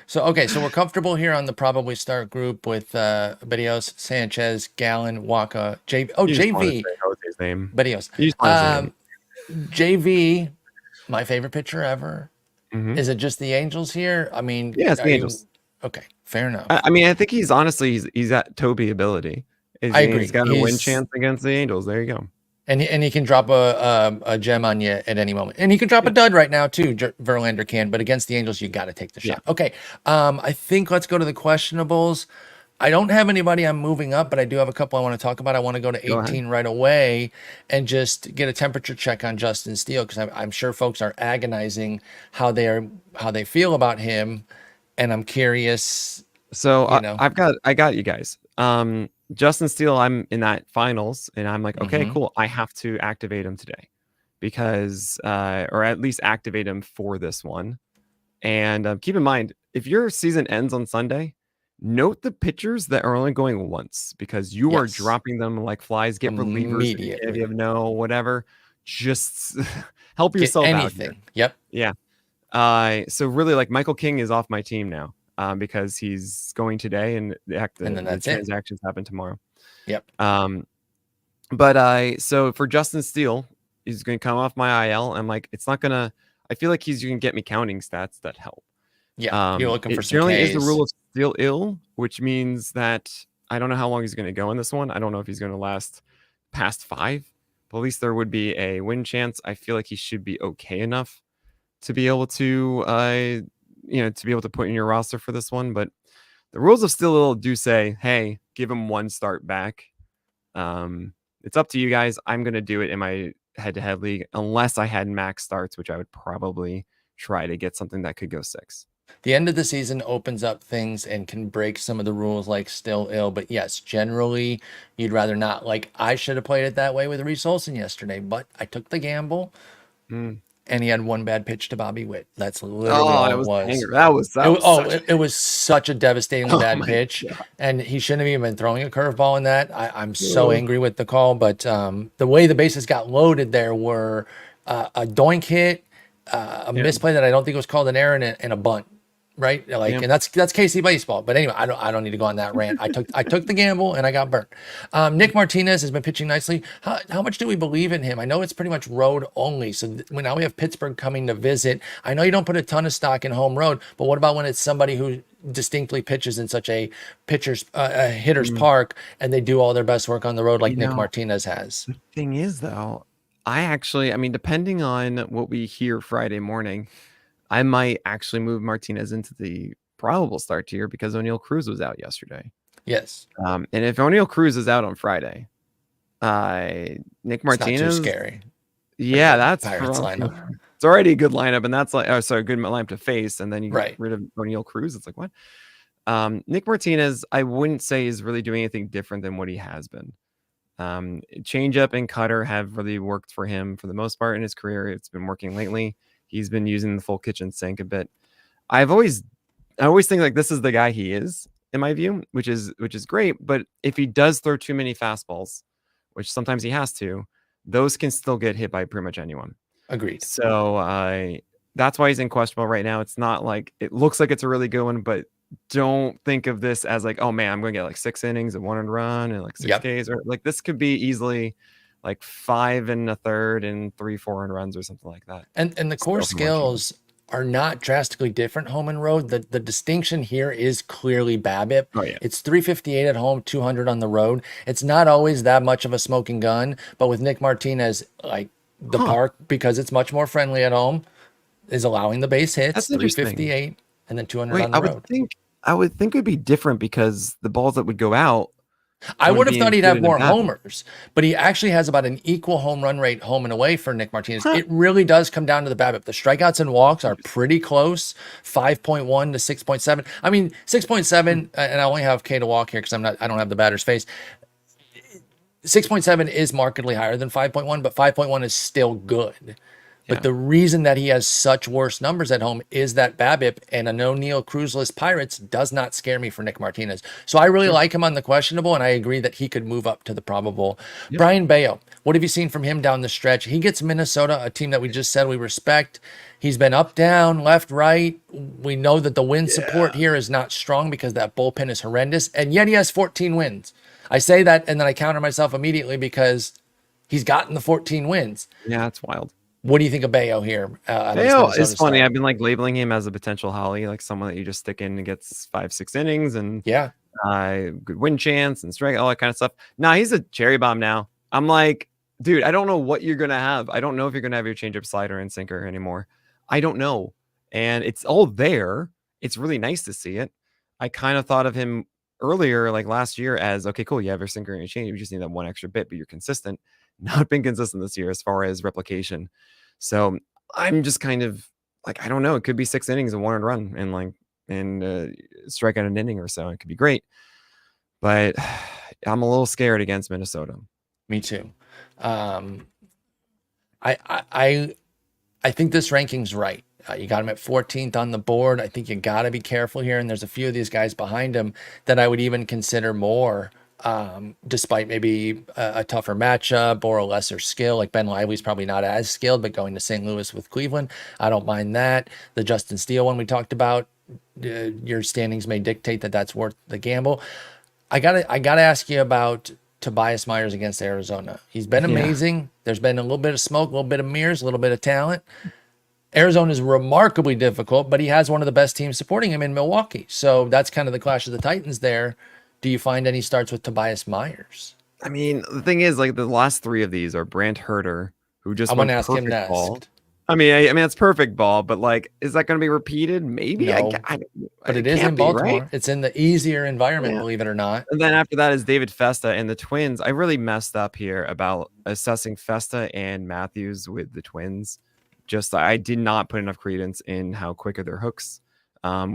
So, okay, so we're comfortable here on the probably start group with Barrios, Sanchez, Gallen, Waka, JV. Oh, You just want to JV. say Jose's name. Barrios. You just want to say him. JV, my favorite pitcher ever. Mhm. Is it just the Angels here? I mean, Yeah, it's the Angels. Okay, fair enough. I mean, I think he's honestly he's at Toby ability. I agree. He's got a win chance against the Angels. There you go. And he can drop a gem on you at any moment, and he can drop a dud right now too. Verlander can, but against the Angels, you got to take the shot. Yeah. Okay, I think let's go to the questionables. I don't have anybody I'm moving up, but I do have a couple I want to talk about. I want to go to 18 right away and just get a temperature check on Justin Steele, because I'm sure folks are agonizing how they feel about him, and I'm curious. So I got you guys. Justin Steele, I'm in that finals, and I'm like, okay, cool. I have to activate him today because, or at least activate him for this one. And keep in mind, if your season ends on Sunday, note the pitchers that are only going once, because you are dropping them like flies. Get relievers if you have no whatever. Just help yourself out here. Yep. Yeah. So really, like, Michael King is off my team now. Because he's going today, and the transactions happen tomorrow. Yep. But so for Justin Steele, he's going to come off my IL. I'm like, it's not gonna. I feel like he's going to get me counting stats that help. Yeah, you're looking for some generally Ks. Is the rule of Steele ill, which means that I don't know how long he's going to go in this one. I don't know if he's going to last past 5, but at least there would be a win chance. I feel like he should be okay enough to be able to to be able to put in your roster for this one. But the rules of Steele do say, hey, give him one start back. It's up to you guys. I'm going to do it in my head-to-head league, unless I had max starts, which I would probably try to get something that could go 6. The end of the season opens up things and can break some of the rules, like still ill. But yes, generally, you'd rather not. Like, I should have played it that way with Reese Olson yesterday, but I took the gamble. And he had one bad pitch to Bobby Witt. That's literally all it was. It was such a devastatingly bad pitch, and he shouldn't have even been throwing a curveball in that. I'm so angry with the call, but the way the bases got loaded there were a doink hit, a misplay that I don't think was called an error, and a bunt. Right, like, and that's KC baseball. But anyway, I don't need to go on that rant. I took the gamble and I got burnt. Nick Martinez has been pitching nicely. How much do we believe in him? I know it's pretty much road only. So now we have Pittsburgh coming to visit. I know you don't put a ton of stock in home road, but what about when it's somebody who distinctly pitches in such a hitter's park, and they do all their best work on the road like Nick Martinez has? The thing is, though, I mean, depending on what we hear Friday morning, I might actually move Martinez into the probable start tier because O'Neal Cruz was out yesterday. Yes. And if O'Neal Cruz is out on Friday, Nick Martinez, it's not too scary. Yeah, that's Pirates rough. lineup. It's already a good lineup, and that's like, oh, sorry, good lineup to face, and then you get Right. rid of O'Neal Cruz. It's like, what? Nick Martinez, I wouldn't say is really doing anything different than what he has been. Changeup and cutter have really worked for him for the most part in his career. It's been working lately. He's been using the full kitchen sink a bit. I've always I always think like this is the guy he is in my view, which is great. But if he does throw too many fastballs, which sometimes he has to, those can still get hit by pretty much anyone. Agreed. So that's why he's in questionable right now. It's not like it looks like it's a really good one, but don't think of this as like, oh man, I'm going to get like 6 innings and 1 run and like 6 Ks, or like this could be easily like 5 1/3 and 3 4 runs or something like that. And the core skills are not drastically different home and road. The distinction here is clearly BABIP. Oh, yeah. It's 358 at home, 200 on the road. It's not always that much of a smoking gun, but with Nick Martinez, like the park, because it's much more friendly at home, is allowing the base hits. That's 358 and then 200 on the road. I would think it would be different because the balls that would go out. I would have thought he'd have more homers, but he actually has about an equal home run rate home and away for Nick Martinez. It really does come down to the BABIP. The strikeouts and walks are pretty close, 5.1 to 6.7. I mean, 6.7, and I only have K to walk here because I don't have the batter's face. 6.7 is markedly higher than 5.1, but 5.1 is still good. But the reason that he has such worse numbers at home is that BABIP, and an O'Neal Cruz-less Pirates does not scare me for Nick Martinez. So I really like him on the questionable, and I agree that he could move up to the probable. Brian Bayo, what have you seen from him down the stretch? He gets Minnesota, a team that we just said we respect. He's been up, down, left, right. We know that the win support here is not strong because that bullpen is horrendous, and yet he has 14 wins. I say that, and then I counter myself immediately because he's gotten the 14 wins. Yeah, that's wild. What do you think of Bayo here? Bayo is funny. I've been like labeling him as a potential Holly, like someone that you just stick in and gets 5-6 innings and good win chance and strike, all that kind of stuff. Nah, he's a cherry bomb now. I'm like, dude, I don't know what you're gonna have. I don't know if you're gonna have your changeup, slider, and sinker anymore. I don't know, and it's all there. It's really nice to see it. I kind of thought of him earlier, like last year, as okay, cool. You have your sinker and your change. You just need that one extra bit, but you're consistent. Not been consistent this year as far as replication. So I'm just kind of like, I don't know. It could be 6 innings and 1 run and strike out an inning or so. It could be great, but I'm a little scared against Minnesota. Me too. I think this ranking's right. You got him at 14th on the board. I think you got to be careful here. And there's a few of these guys behind him that I would even consider more. Despite maybe a tougher matchup or a lesser skill, like Ben Lively's probably not as skilled, but going to St. Louis with Cleveland, I don't mind that. The Justin Steele one we talked about, your standings may dictate that that's worth the gamble. I gotta ask you about Tobias Myers against Arizona. He's been amazing. There's been a little bit of smoke, a little bit of mirrors, a little bit of talent. Arizona is remarkably difficult, but he has one of the best teams supporting him in Milwaukee. So that's kind of the clash of the Titans there. Do you find any starts with Tobias Myers? I mean, the thing is, like the last 3 of these are Brant Herter, who just went perfect ball. I mean, that's perfect ball, but like, is that going to be repeated? Maybe. No, but it is in Baltimore. Right? It's in the easier environment, believe it or not. And then after that is David Festa and the Twins. I really messed up here about assessing Festa and Matthews with the Twins. Just I did not put enough credence in how quick are their hooks.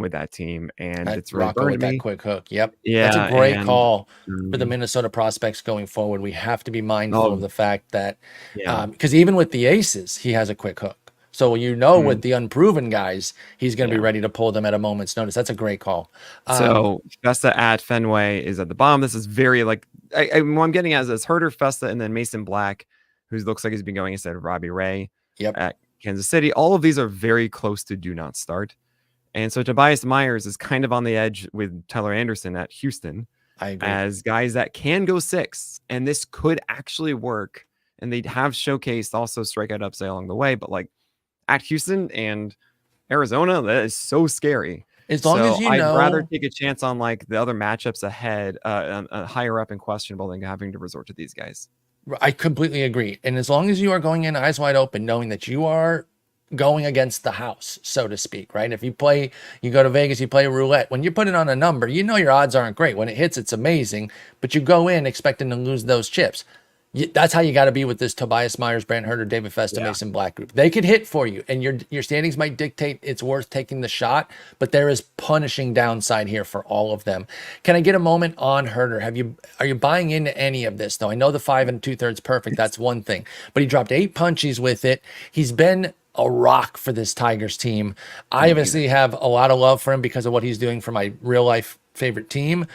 With that team, and it's really with that quick hook. Yep. Yeah, that's a great call for the Minnesota prospects going forward. We have to be mindful of the fact that because even with the aces, he has a quick hook. So with the unproven guys, he's going to be ready to pull them at a moment's notice. That's a great call. So Festa at Fenway is at the bottom. This is very like what I'm getting at is Herter, Festa, and then Mason Black, who looks like he's been going instead of Robbie Ray at Kansas City. All of these are very close to do not start. And so Tobias Myers is kind of on the edge with Tyler Anderson at Houston as guys that can go 6. And this could actually work. And they have showcased also strikeout upside along the way. But like at Houston and Arizona, that is so scary. As long as I'd rather take a chance on like the other matchups ahead, higher up and questionable than having to resort to these guys. I completely agree. And as long as you are going in eyes wide open, knowing that you are going against the house, so to speak, right? If you go to Vegas, you play roulette. When you put it on a number, your odds aren't great. When it hits, it's amazing, but you go in expecting to lose those chips. That's how you got to be with this Tobias Myers, Brant Herter, David Festa, Yeah. Mason Black group. They could hit for you, and your standings might dictate it's worth taking the shot, but there is punishing downside here for all of them. Can I get a moment on Herter? Are you buying into any of this though? I know the 5 2/3 perfect. That's one thing, but he dropped 8 punchies with it. He's been a rock for this Tigers team. I obviously have a lot of love for him because of what he's doing for my real life favorite team.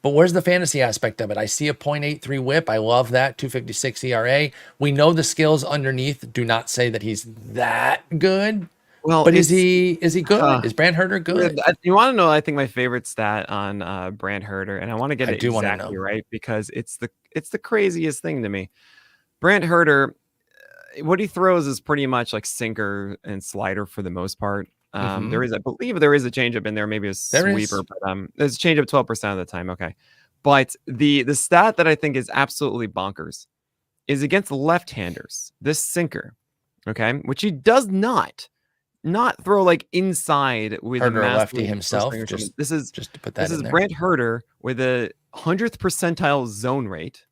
But where's the fantasy aspect of it? I see a .83 whip. I love that. 256 ERA. We know the skills underneath do not say that he's that good. Well, but is he good? Is Brant Herter good? You want to know, I think, my favorite stat on Brant Herter, and I want to get it exactly right because it's the craziest thing to me. Brant Herter, what he throws is pretty much like sinker and slider for the most part. I believe there is a changeup in there, maybe a sweeper, but there's a changeup 12% of the time. Okay. But the stat that I think is absolutely bonkers is against left-handers, this sinker, okay, which he does not throw like inside with Herter, a lefty himself. This is just to put that. This is Brant Herter with a 100th percentile zone rate,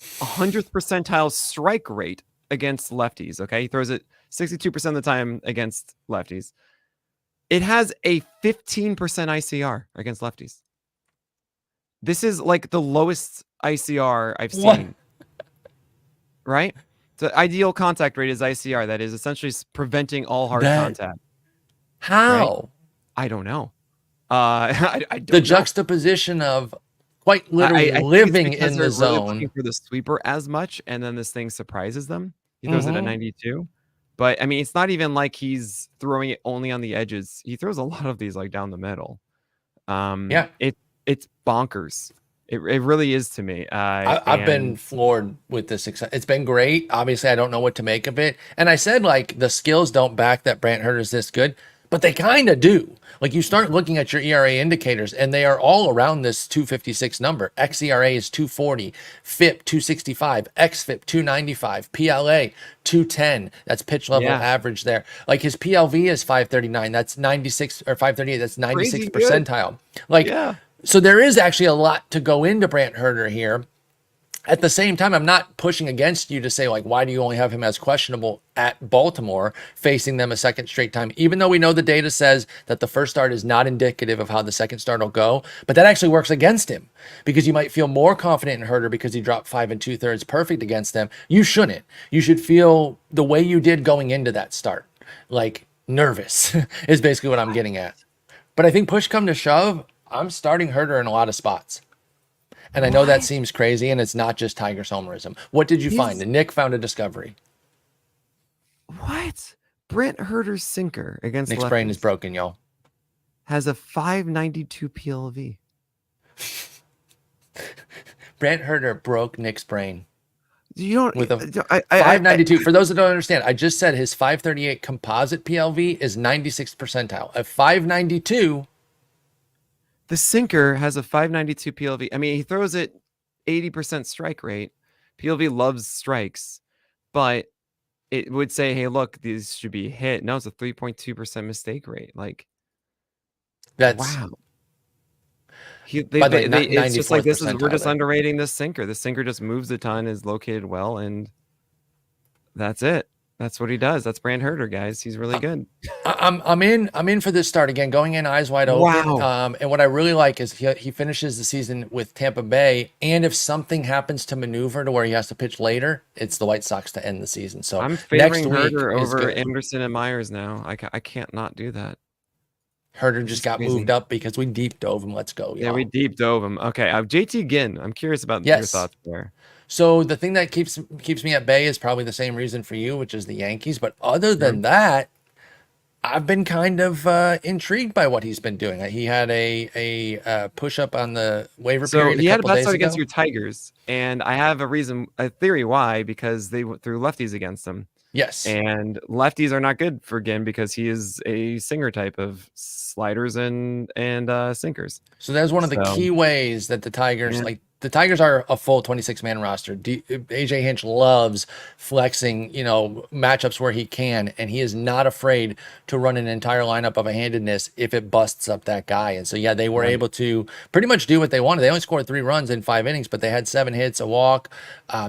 100th percentile strike rate against lefties. Okay, he throws it 62% of the time against lefties. It has a 15% ICR against lefties. This is like the lowest ICR I've seen. Right? The ideal contact rate is ICR. That is essentially preventing all hard contact. How? Right? I don't know. I don't the juxtaposition of quite literally living in the zone. Really looking for the sweeper as much, and then this thing surprises them. He throws it at 92. But I mean, it's not even like he's throwing it only on the edges. He throws a lot of these like down the middle. It's bonkers. It really is to me. I've been floored with the success. It's been great. Obviously, I don't know what to make of it. And I said like the skills don't back that Brant Herter's this good, but they kind of do. Like you start looking at your ERA indicators, and they are all around this 256 number. xERA is 240, FIP 265, xFIP 295, PLA 210. That's pitch level average there. Like his PLV is 539. That's 96 or 538. That's 96 percentile. Like so there is actually a lot to go into Brant Herter here. At the same time, I'm not pushing against you to say, like, why do you only have him as questionable at Baltimore, facing them a second straight time? Even though we know the data says that the first start is not indicative of how the second start will go, but that actually works against him because you might feel more confident in Herter because he dropped 5 2/3 perfect against them. You shouldn't. You should feel the way you did going into that start, like nervous is basically what I'm getting at. But I think push come to shove, I'm starting Herter in a lot of spots. And I know that seems crazy, and it's not just Tigers homerism. What did you find? Nick found a discovery. What? Brant Herter's sinker against Nick's brain is broken, y'all. Has a 592 PLV. Brant Herter broke Nick's brain. You don't with a 592. For those that don't understand, I just said his 538 composite PLV is 96th percentile. A 592. The sinker has a 592 PLV. I mean, he throws it 80% strike rate. PLV loves strikes, but it would say, hey, look, these should be hit. No, it's a 3.2% mistake rate. Like, that's wow. It's just like we're just underrating this sinker. The sinker just moves a ton, is located well, and that's it. That's what he does. That's Brant Herter, guys. He's really good. I'm in for this start again, going in eyes wide open. Wow. And what I really like is he finishes the season with Tampa Bay, and if something happens to maneuver to where he has to pitch later, it's the White Sox to end the season. So I'm favoring Herter over Anderson and Myers now. I can't not do that. Herter just got moved up because we deep dove him. Let's go. Yeah, we deep dove him. Okay, JT Ginn. I'm curious about your thoughts there. So the thing that keeps me at bay is probably the same reason for you, which is the Yankees. But other than that, I've been kind of intrigued by what he's been doing. He had a push up on the waiver period. So he had a bad start against your Tigers, and I have a theory why, because they threw lefties against them. Yes, and lefties are not good for Ginn because he is a singer type of sliders and sinkers. So that's one of the key ways that the Tigers like the Tigers are a full 26-man roster. AJ Hinch loves flexing, matchups where he can, and he is not afraid to run an entire lineup of a handedness if it busts up that guy. And so, yeah, they were able to pretty much do what they wanted. They only scored 3 runs in 5 innings, but they had 7 hits, a walk.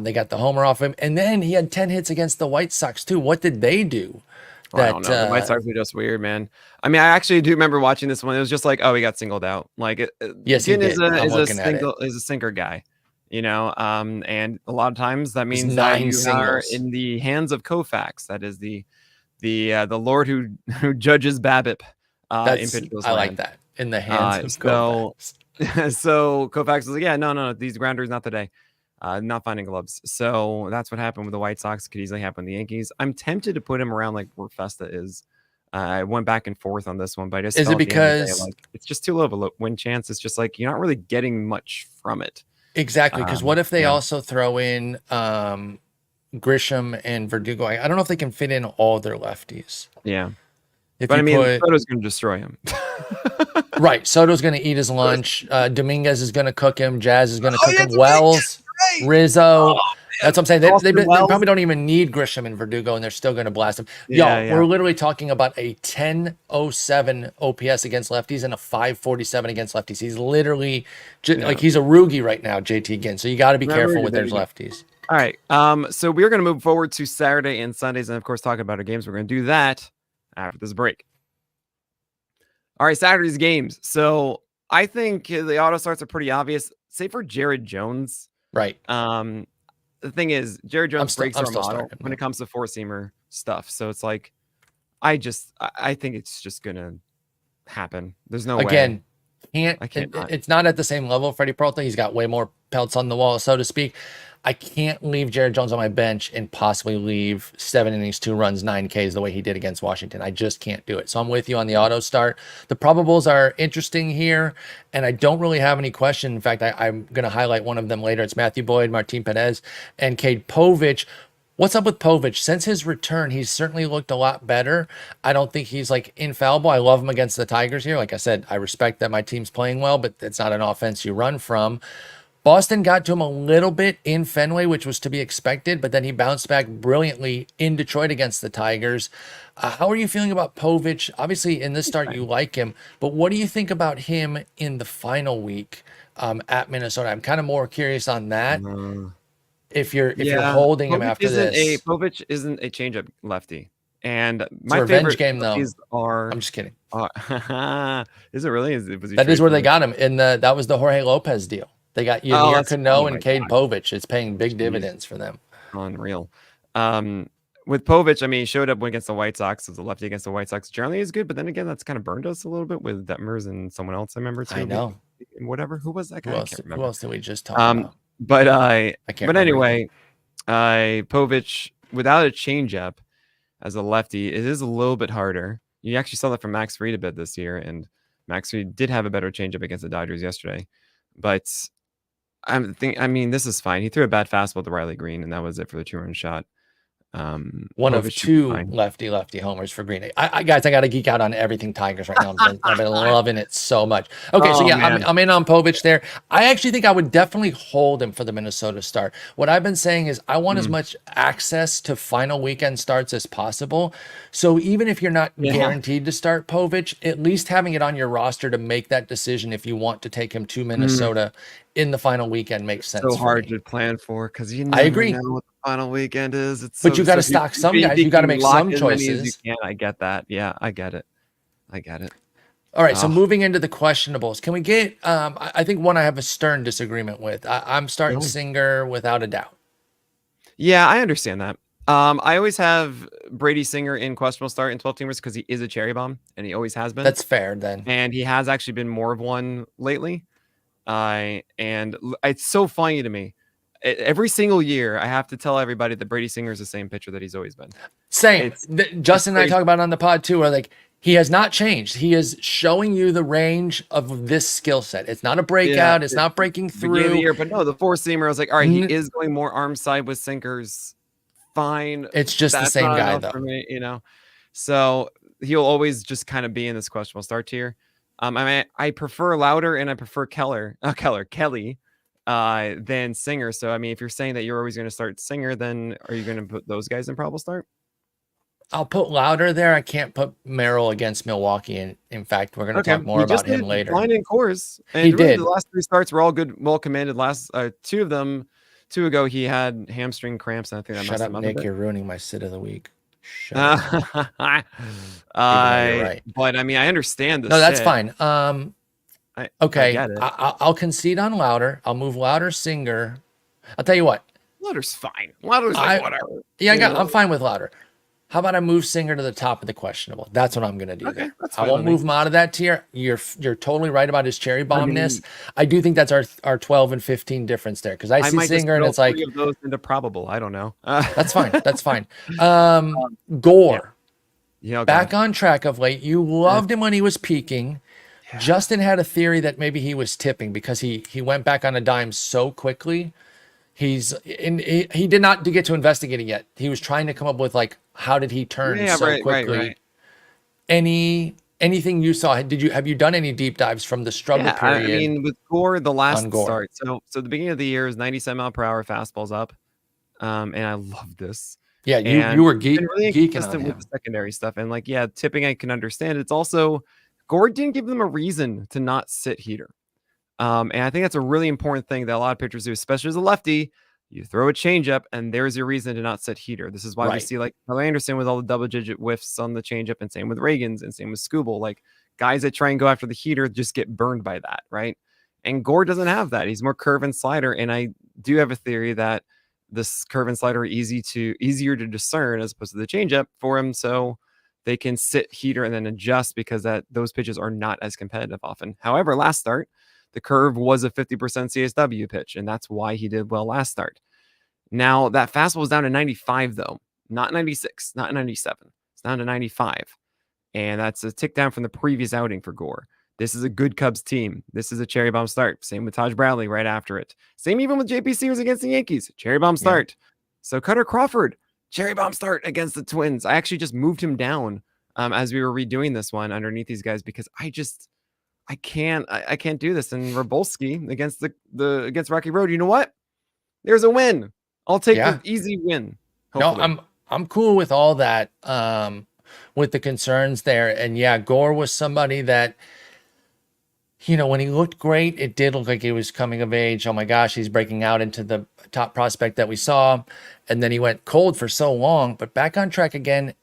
They got the homer off him, and then he had 10 hits against the White Sox too. What did they do? I don't know. The White Sox were just weird, man. I mean, I actually do remember watching this one. It was just like, oh, he got singled out. Like, yes, he did. Is a sinker guy, and a lot of times that means that you are in the hands of Koufax. That is the Lord who judges BABIP in pitcher's I like that. In the hands of Koufax. So Koufax was like, yeah, no, these grounders not today. Not finding gloves. So that's what happened with the White Sox. Could easily happen with the Yankees. I'm tempted to put him around like where Festa is. I went back and forth on this one, but I just is it because it's just too low of a win chance? It's just like you're not really getting much from it. Exactly. Because what if they also throw in Grisham and Verdugo? I don't know if they can fit in all their lefties. Yeah. Soto's going to destroy him. Right. Soto's going to eat his lunch. Dominguez is going to cook him. Jazz is going to cook him. Wells. Rizzo. That's what I'm saying. They probably don't even need Grisham and Verdugo, and they're still going to blast him. We're literally talking about a 10.07 OPS against lefties and a 5.47 against lefties. He's literally like he's a Roogie right now, JT again. So you got to be careful with those lefties. All right. So we're going to move forward to Saturday and Sundays, and of course, talking about our games. We're going to do that after this break. All right, Saturday's games. So I think the auto starts are pretty obvious, save for Jared Jones. Right. The thing is, Jared Jones breaks our model when it comes to four-seamer stuff. So it's like, I think it's just gonna happen. There's no way. It's not at the same level. Freddie Peralta, he's got way more pelts on the wall, so to speak. I can't leave Jared Jones on my bench and possibly leave 7 innings, 2 runs, 9 Ks the way he did against Washington. I just can't do it. So I'm with you on the auto start. The probables are interesting here, and I don't really have any question. In fact, I'm going to highlight one of them later. It's Matthew Boyd, Martin Perez, and Cade Povich. What's up with Povich? Since his return, he's certainly looked a lot better. I don't think he's like infallible. I love him against the Tigers here. Like I said, I respect that my team's playing well, but it's not an offense you run from. Boston got to him a little bit in Fenway, which was to be expected, but then he bounced back brilliantly in Detroit against the Tigers. How are you feeling about Povich? Obviously, in this start, you like him, but what do you think about him in the final week at Minnesota? I'm kind of more curious on that. If you're holding him after this. Povich isn't a changeup lefty. And my revenge game, though. I'm just kidding. Is it really? That is where they got him. That was the Jorge Lopez deal. They got Yadier Cano and Cade Povich. It's paying big dividends for them. Unreal. With Povich, I mean, he showed up against the White Sox as a lefty against the White Sox. Generally is good, but then again, that's kind of burned us a little bit with Detmers and someone else I remember too. I know. Whatever. Who was that guy? Who else did we just talk about? But anyway, Povich without a changeup as a lefty, it is a little bit harder. You actually saw that from Max Fried a bit this year, and Max Fried did have a better changeup against the Dodgers yesterday. But this is fine. He threw a bad fastball to Riley Green, and that was it for the 2-run shot. One of 2 lefty homers for Green. Guys, I got to geek out on everything Tigers right now. I've been loving it so much. Okay, so I'm in on Povich there. I actually think I would definitely hold him for the Minnesota start. What I've been saying is I want as much access to final weekend starts as possible. So even if you're not guaranteed to start Povich, at least having it on your roster to make that decision if you want to take him to Minnesota in the final weekend makes sense. So hard to plan for because you never know what the final weekend is. But you got to stock some guys. You got to make some choices. I get that. Yeah, I get it. All right, so moving into the questionables, can we get? I think one I have a stern disagreement with. I'm starting Singer without a doubt. Yeah, I understand that. I always have Brady Singer in questionable start in 12-teamers because he is a cherry bomb and he always has been. That's fair then. And he has actually been more of one lately. And it's so funny to me. Every single year, I have to tell everybody that Brady Singer is the same pitcher that he's always been. Same. Justin and I talk about it on the pod too, where like he has not changed. He is showing you the range of this skill set. It's not a breakout. It's not breaking through. The year, but no, the 4-seamer, I was like, all right, he is going more arm side with sinkers. Fine. It's just the same guy, though. For me, so he'll always just kind of be in this questionable start tier. I prefer Louder and I prefer Kelly. than Singer. So, I mean, if you're saying that you're always going to start Singer, then are you going to put those guys in probable start? I'll put Louder there. I can't put Merrill against Milwaukee. And in fact, we're going to talk more about him later. Fine in cores, and he really did. The last 3 starts were all good, well commanded. Last 2 of them, 2 ago, he had hamstring cramps, and I think that Shut up, Nick. You're ruining my sit of the week. Shut up. Right. But I mean, I understand this. No, that's fine. Okay, I get it. I'll concede on Louder. I'll move Louder, Singer. I'll tell you what. Louder's fine. Louder's like whatever. Yeah, I'm fine with Louder. How about I move Singer to the top of the questionable? That's what I'm going to do. Okay, I won't move him out of that tier. You're totally right about his cherry bombness. I do think that's our 12 and 15 difference there, because I see Singer and it's like 3 of those into probable. I don't know. That's fine. That's fine. Gore. Yeah. Back on track of late. You loved him when he was peaking. Yeah. Justin had a theory that maybe he was tipping because he went back on a dime so quickly. He did not get to investigate it yet. He was trying to come up with like, how did he turn so quickly? Right. Anything you saw? Have you done any deep dives from the struggle period? I mean, with Gore, the last start. So the beginning of the year is 97 mile per hour fastballs up, and I love this. Yeah, you were really geeking on him. With the secondary stuff, and like tipping I can understand. It's also Gore didn't give them a reason to not sit heater. And I think that's a really important thing that a lot of pitchers do, especially as a lefty. You throw a changeup, and there's your reason to not set heater. This is why we see like Tyler Anderson with all the double-digit whiffs on the changeup, and same with Reagans, and same with Skubal. Like guys that try and go after the heater just get burned by that, right? And Gore doesn't have that. He's more curve and slider, and I do have a theory that this curve and slider are easier to discern as opposed to the changeup for him, so they can sit heater and then adjust because those pitches are not as competitive often. However, last start, the curve was a 50% CSW pitch, and that's why he did well last start. Now, that fastball was down to 95, though. Not 96, not 97. It's down to 95. And that's a tick down from the previous outing for Gore. This is a good Cubs team. This is a cherry bomb start. Same with Taj Bradley right after it. Same even with JP Sears against the Yankees. Cherry bomb start. Yeah. So Cutter Crawford, cherry bomb start against the Twins. I actually just moved him down as we were redoing this one underneath these guys because I can't do this. And Rabolski against against Rocky Road. You know what? There's a win. I'll take the easy win. Hopefully. No, I'm cool with all that. With the concerns there, and Gore was somebody that, when he looked great, it did look like he was coming of age. Oh my gosh, he's breaking out into the top prospect that we saw, and then he went cold for so long, but back on track again.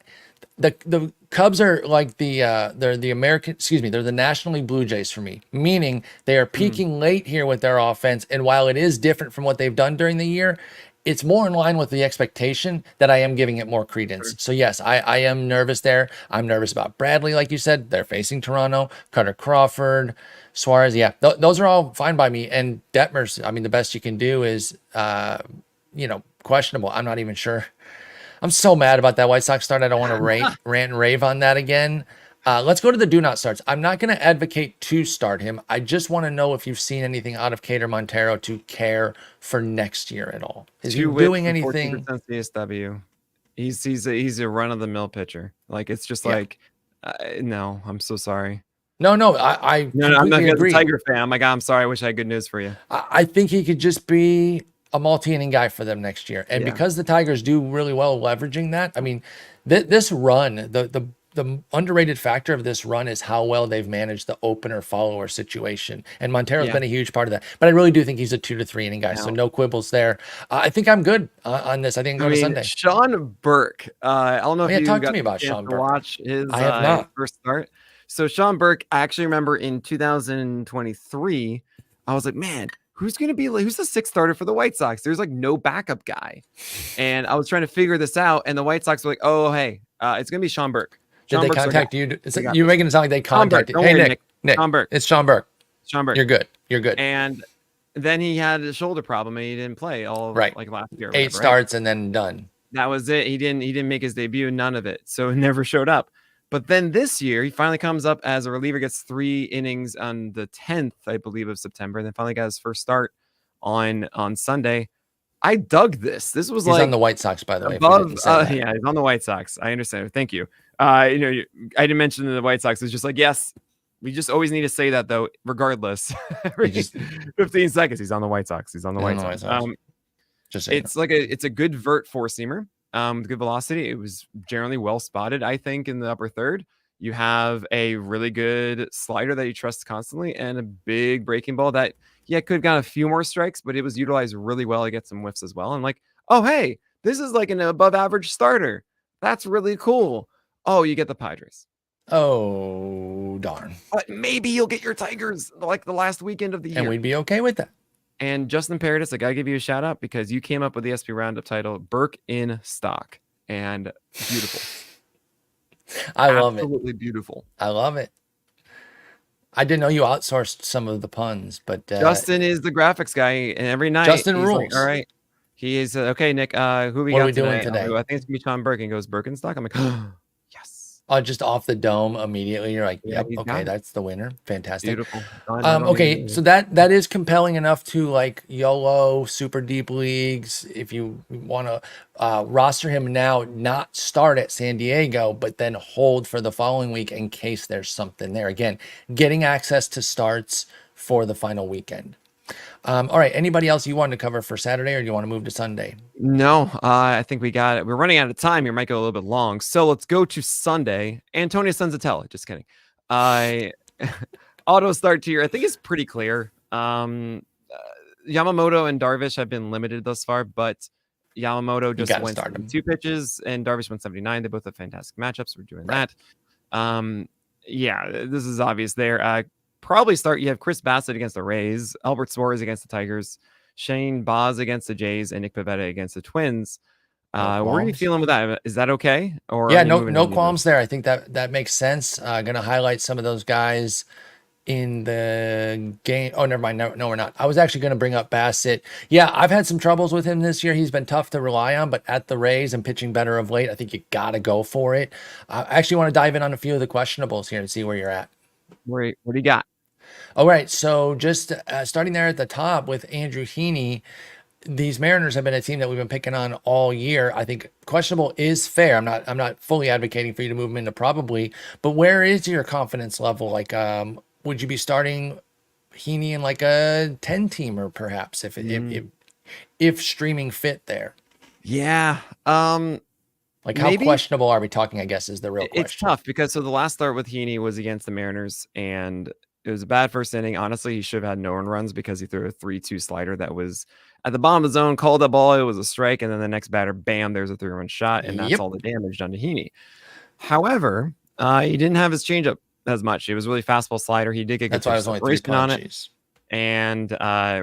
The Cubs are like they're the National League Blue Jays for me, meaning they are peaking late here with their offense. And while it is different from what they've done during the year, it's more in line with the expectation that I am giving it more credence. Sure. So yes, I am nervous there. I'm nervous about Bradley, like you said. They're facing Toronto, Cutter Crawford, Suarez. Yeah, those are all fine by me. And Detmers, I mean, the best you can do is, questionable. I'm not even sure. I'm so mad about that White Sox start. I don't want to rant and rave on that again. Let's go to the do not starts. I'm not going to advocate to start him. I just want to know if you've seen anything out of Cater Montero to care for next year at all. Is he doing anything? 14% CSW. He's a run of the mill pitcher. Like it's just like, no. I'm so sorry. No, I'm not a Tiger fan. I'm like, I'm sorry. I wish I had good news for you. I think he could just be a multi-inning guy for them next year. And because the Tigers do really well leveraging that, I mean, this run, the underrated factor of this run is how well they've managed the opener follower situation. And Montero's been a huge part of that. But I really do think he's a 2 to 3 inning guy. So no quibbles there. I think I'm good on this. I think go to Sunday. Sean Burke. I don't know if you talk to me about Sean Burke. Watch his I have not. First start. So Sean Burke, I actually remember in 2023, I was like, man, who's the 6th starter for the White Sox? There's like no backup guy. And I was trying to figure this out. And the White Sox were like, oh, hey, it's going to be Sean Burke. Did they contact you? You're making it sound like they contacted. Hey, Nick. Sean Burke. It's Sean Burke. Sean Burke. You're good. And then he had a shoulder problem and he didn't play all like last year. 8 starts and then done. That was it. He didn't make his debut, none of it. So it never showed up. But then this year, he finally comes up as a reliever, gets 3 innings on the 10th, I believe, of September, and then finally got his first start on Sunday. I dug this. This was he's on the White Sox, by the way. He's on the White Sox. I understand. Thank you. I didn't mention the White Sox. It's just like, yes, we just always need to say that though, regardless. Every just 15 seconds, he's on the White Sox. He's on the White Sox. Just it's like it's a good vert four seamer, with good velocity. It was generally well spotted, I think, in the upper third. You have a really good slider that you trust constantly, and a big breaking ball that could have got a few more strikes, but it was utilized really well to get some whiffs as well. And like, oh hey, this is like an above average starter. That's really cool. Oh, you get the Padres. Oh, darn. But maybe you'll get your Tigers like the last weekend of the year. And we'd be okay with that. And Justin Paradis, I got to give you a shout out because you came up with the SP Roundup title, Burke in Stock. And beautiful. I love it. Absolutely beautiful. I love it. I didn't know you outsourced some of the puns, but Justin is the graphics guy. And every night, Justin rules. Like, all right. He is, okay, Nick, who what got are we doing today? I think it's going to be Tom Burke. And goes, Birkenstock. I'm like, yes. Oh, just off the dome immediately. You're like, yep, okay, that's the winner. Fantastic. Beautiful. Okay, so that is compelling enough to like YOLO, super deep leagues. If you want to roster him now, not start at San Diego, but then hold for the following week in case there's something there. Again, getting access to starts for the final weekend. All right. Anybody else you wanted to cover for Saturday, or do you want to move to Sunday? No, I think we got it. We're running out of time here. Might go a little bit long. So let's go to Sunday. Antonio Senzatella. Just kidding. Auto start tier, I think, is pretty clear. Yamamoto and Darvish have been limited thus far, but Yamamoto just went 2 pitches and Darvish went 79. They both have fantastic matchups. We're doing that. Yeah, this is obvious there. Probably start. You have Chris Bassett against the Rays, Albert Suarez against the Tigers, Shane Baz against the Jays, and Nick Pivetta against the Twins. Where are you feeling with that? Is that okay? Or yeah, no qualms there. I think that makes sense. Going to highlight some of those guys in the game. Oh, never mind. No, we're not. I was actually going to bring up Bassett. Yeah, I've had some troubles with him this year. He's been tough to rely on, but at the Rays and pitching better of late, I think you got to go for it. I actually want to dive in on a few of the questionables here and see where you're at. What do you got? All right, so just starting there at the top with Andrew Heaney, these Mariners have been a team that we've been picking on all year. I think questionable is fair. I'm not fully advocating for you to move them into probably, but where is your confidence level? Like, would you be starting Heaney in like a 10-teamer perhaps if streaming fit there? Yeah. Like how questionable are we talking? I guess is the real question. It's tough because the last start with Heaney was against the Mariners, and it was a bad first inning. Honestly, he should have had no run runs because he threw a 3-2 slider that was at the bottom of the zone, called the ball. It was a strike. And then the next batter, bam, there's a 3-run shot. And that's all the damage done to Heaney. However, he didn't have his changeup as much. It was really fastball slider. He did get good separation on it. And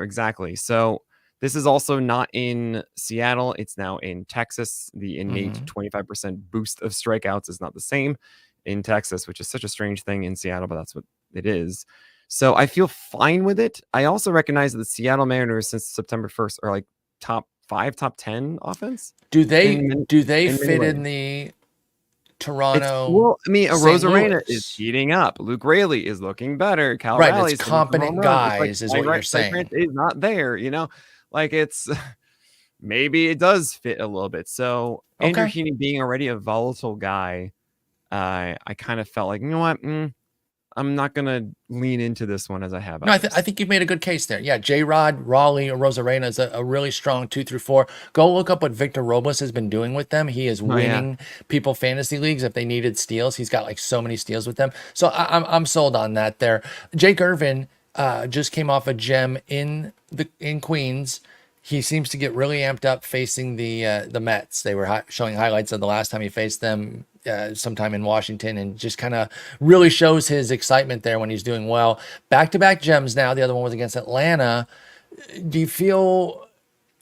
exactly. So this is also not in Seattle. It's now in Texas. The innate 25% boost of strikeouts is not the same in Texas, which is such a strange thing in Seattle, but that's what it is. So I feel fine with it. I also recognize that the Seattle Mariners since September 1st are like top 5, top 10 offense. Do they fit in the Toronto? Well, I mean, Rosarena is heating up. Luke Raley is looking better. Cal Riley's it's competent guys, is what you're saying. Is not there, like it's maybe it does fit a little bit. So Andrew Heaney being already a volatile guy, I kind of felt like, you know what? I'm not going to lean into this one as I have. No, I think you've made a good case there. Yeah, J-Rod, Raleigh, or Rosarena is a really strong 2 through 4. Go look up what Victor Robles has been doing with them. He is winning people fantasy leagues if they needed steals. He's got like so many steals with them. So I'm sold on that there. Jake Irvin just came off a gem in Queens. He seems to get really amped up facing the Mets. They were showing highlights of the last time he faced them sometime in Washington, and just kind of really shows his excitement there when he's doing well. Back-to-back gems now. The other one was against Atlanta. Do you feel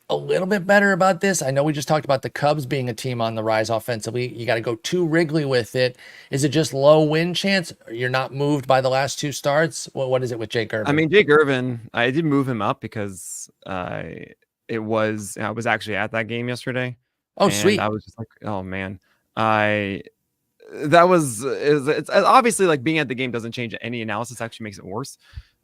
a little bit better about this? I know we just talked about the Cubs being a team on the rise offensively. You got to go to Wrigley with it. Is it just low win chance? You're not moved by the last 2 starts? What is it with Jake Irvin? I mean, Jake Irvin, I did move him up because I was actually at that game yesterday. Oh, sweet. I was just like, oh man, it's obviously like being at the game doesn't change any analysis, actually makes it worse.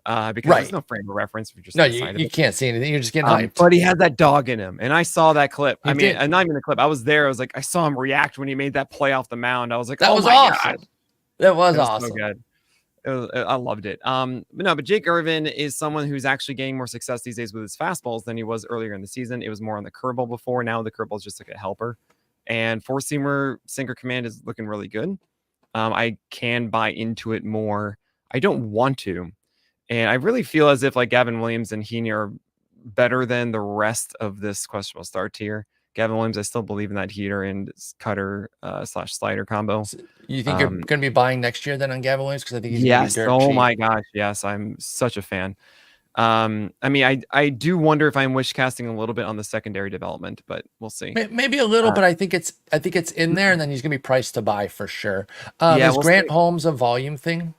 Because there's no frame of reference. If you're just you can't see anything. You're just getting hyped. But he had that dog in him, and I saw that clip. And not even the clip. I was there. I was like, I saw him react when he made that play off the mound. I was like, that was awesome. God. That was awesome. So good. I loved it. But Jake Irvin is someone who's actually gaining more success these days with his fastballs than he was earlier in the season. It was more on the curveball before. Now the curveball is just like a helper, and four seamer sinker command is looking really good. I can buy into it more. I don't want to, and I really feel as if like Gavin Williams and Heaney are better than the rest of this questionable start tier. Gavin Williams, I still believe in that heater and cutter / slider combo. So you think you're going to be buying next year then on Gavin Williams? Because I think he's going to be dirt cheap. Oh my gosh, yes, I'm such a fan. I mean, I do wonder if I'm wish casting a little bit on the secondary development, but we'll see. Maybe a little, but I think it's in there, and then he's going to be priced to buy for sure. Is Grant Holmes a volume thing?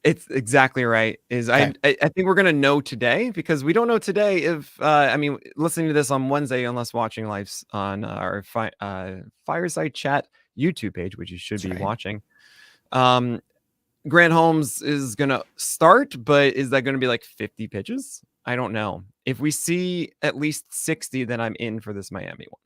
It's exactly right. I think we're gonna know today, because we don't know today if I mean, listening to this on Wednesday, unless watching lives on our Fireside Chat YouTube page, which you should be watching. Grant Holmes is gonna start, but is that gonna be like 50 pitches? I don't know. If we see at least 60, then I'm in for this Miami one.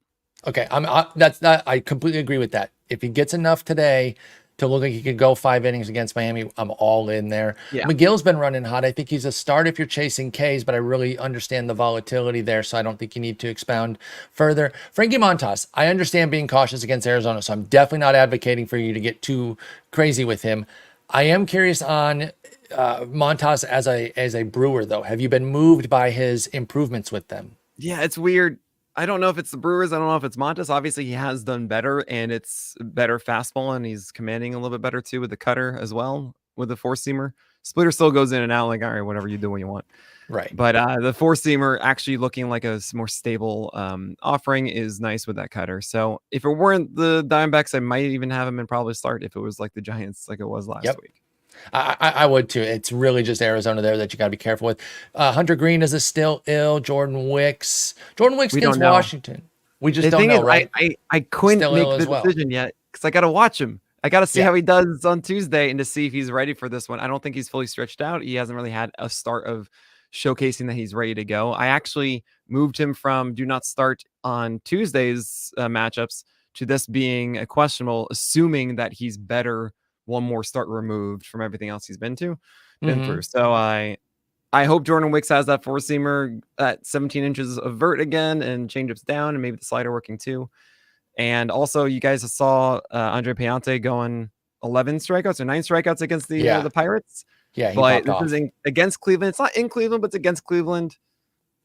Okay, I completely agree with that. If he gets enough today to look like he could go 5 innings against Miami, I'm all in there. Yeah. McGill's been running hot. I think he's a start if you're chasing Ks, but I really understand the volatility there, so I don't think you need to expound further. Frankie Montas, I understand being cautious against Arizona, so I'm definitely not advocating for you to get too crazy with him. I am curious on Montas as a Brewer, though. Have you been moved by his improvements with them? Yeah, it's weird. I don't know if it's the Brewers. I don't know if it's Montas. Obviously, he has done better, and it's better fastball, and he's commanding a little bit better, too, with the cutter as well, with the four-seamer. Splitter still goes in and out, like, all right, whatever you do when you want. Right. But the four-seamer actually looking like a more stable offering is nice with that cutter. So if it weren't the Diamondbacks, I might even have him and probably start if it was like the Giants, like it was last week. I would too. It's really just Arizona there that you got to be careful with. Hunter Green is still ill. Jordan Wicks against Washington. We just don't know, right? I couldn't make the decision yet because I got to watch him. I got to see how he does on Tuesday and to see if he's ready for this one. I don't think he's fully stretched out. He hasn't really had a start of showcasing that he's ready to go. I actually moved him from do not start on Tuesday's matchups to this being a questionable, assuming that he's better one more start removed from everything else he's been through. So I hope Jordan Wicks has that four-seamer at 17 inches of vert again and changeups down and maybe the slider working too. And also you guys saw Andre Piante going 11 strikeouts or 9 strikeouts against the Pirates. Yeah, but this is against Cleveland. It's not in Cleveland, but it's against Cleveland.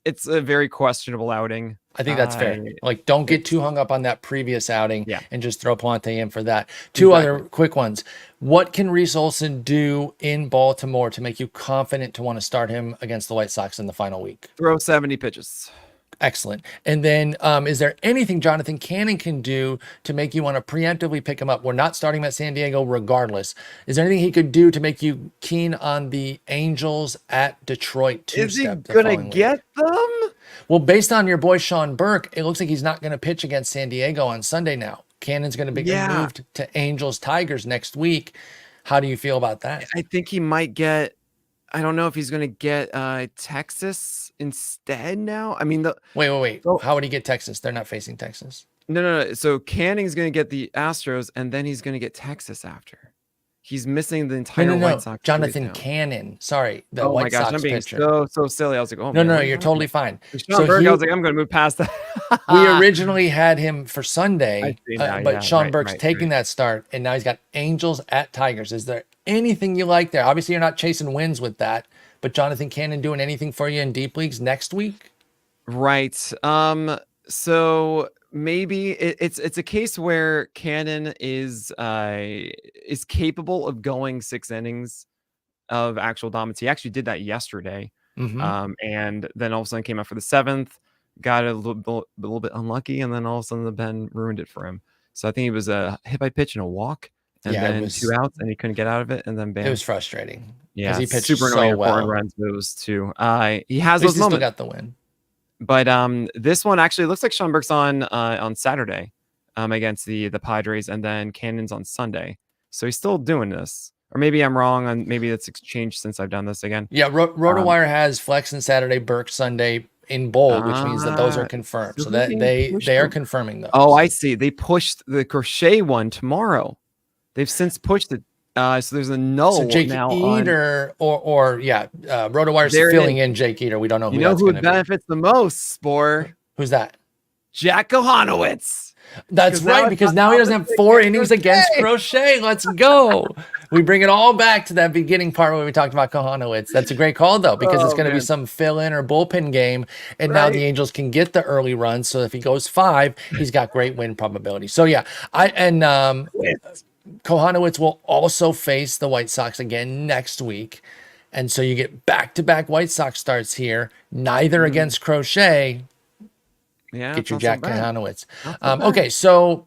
It's a very questionable outing. I think that's fair. Like, don't get too hung up on that previous outing and just throw Ponte in for that. Two other quick ones. What can Reese Olson do in Baltimore to make you confident to want to start him against the White Sox in the final week? Throw 70 pitches. Excellent. And then is there anything Jonathan Cannon can do to make you want to preemptively pick him up? We're not starting him at San Diego regardless. Is there anything he could do to make you keen on the Angels at Detroit? Is he going to get them? Well, based on your boy Sean Burke, it looks like he's not going to pitch against San Diego on Sunday now. Cannon's going to be moved to Angels Tigers next week. How do you feel about that? I think he might get, I don't know if he's going to get Texas instead now. I mean, wait. So, how would he get Texas? They're not facing Texas. No. So Canning's going to get the Astros, and then he's going to get Texas after. He's missing the entire White Sox. Jonathan Cannon. Sorry, the White Sox I'm being pitcher. so silly. I was like, oh, no, you're totally fine. So Burke, I was like, I'm going to move past that. We originally had him for Sunday, but Sean Burke's taking that start, and now he's got Angels at Tigers. Is there anything you like there? Obviously, you're not chasing wins with that, but Jonathan Cannon doing anything for you in deep leagues next week? Right. So maybe it's a case where Cannon is capable of going 6 innings of actual dominance. He actually did that yesterday. And then all of a sudden came out for the 7th, got a little bit unlucky, and then all of a sudden the Ben ruined it for him. So I think he was a hit by pitch and a walk, and then 2 outs, and he couldn't get out of it, and then bam. It was frustrating. Yeah, he pitched super so well. 4 runs moves too. He has those moments. Still got the win. But this one actually looks like Sean Burke's on Saturday against the Padres, and then Cannon's on Sunday. So he's still doing this. Or maybe I'm wrong, and maybe that's changed since I've done this again. Yeah, RotoWire has Flex and Saturday, Burke Sunday in bold, which means that those are confirmed. So that they are confirming those. Oh, I see. They pushed the Crochet one tomorrow. They've since pushed it. So there's a no So Jake now Eater RotoWire's There it filling is. in Jake Eater. We don't know You who know that's who going to be. benefits the most, Spore? Who's that? Jack Kohanowitz. That's right, because now he doesn't have 4 innings against Crochet. Let's go. We bring it all back to that beginning part where we talked about Kohanowitz. That's a great call, though, because it's going to be some fill-in or bullpen game, and now the Angels can get the early run. So if he goes 5, he's got great win probability. So yeah, Kohanowitz will also face the White Sox again next week, and so you get back-to-back White Sox starts here, neither against Crochet. Yeah, get your Jack Kohanowitz. So okay, so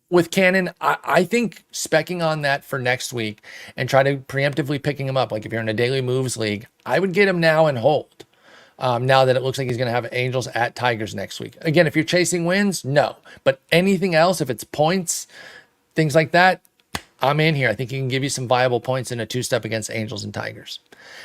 with Cannon, I think specking on that for next week and try to preemptively picking him up, like if you're in a daily moves league, I would get him now and hold. Now that it looks like he's going to have Angels at Tigers next week. Again, if you're chasing wins, no. But anything else, if it's points, things like that, I'm in here. I think he can give you some viable points in a 2-step against Angels and Tigers.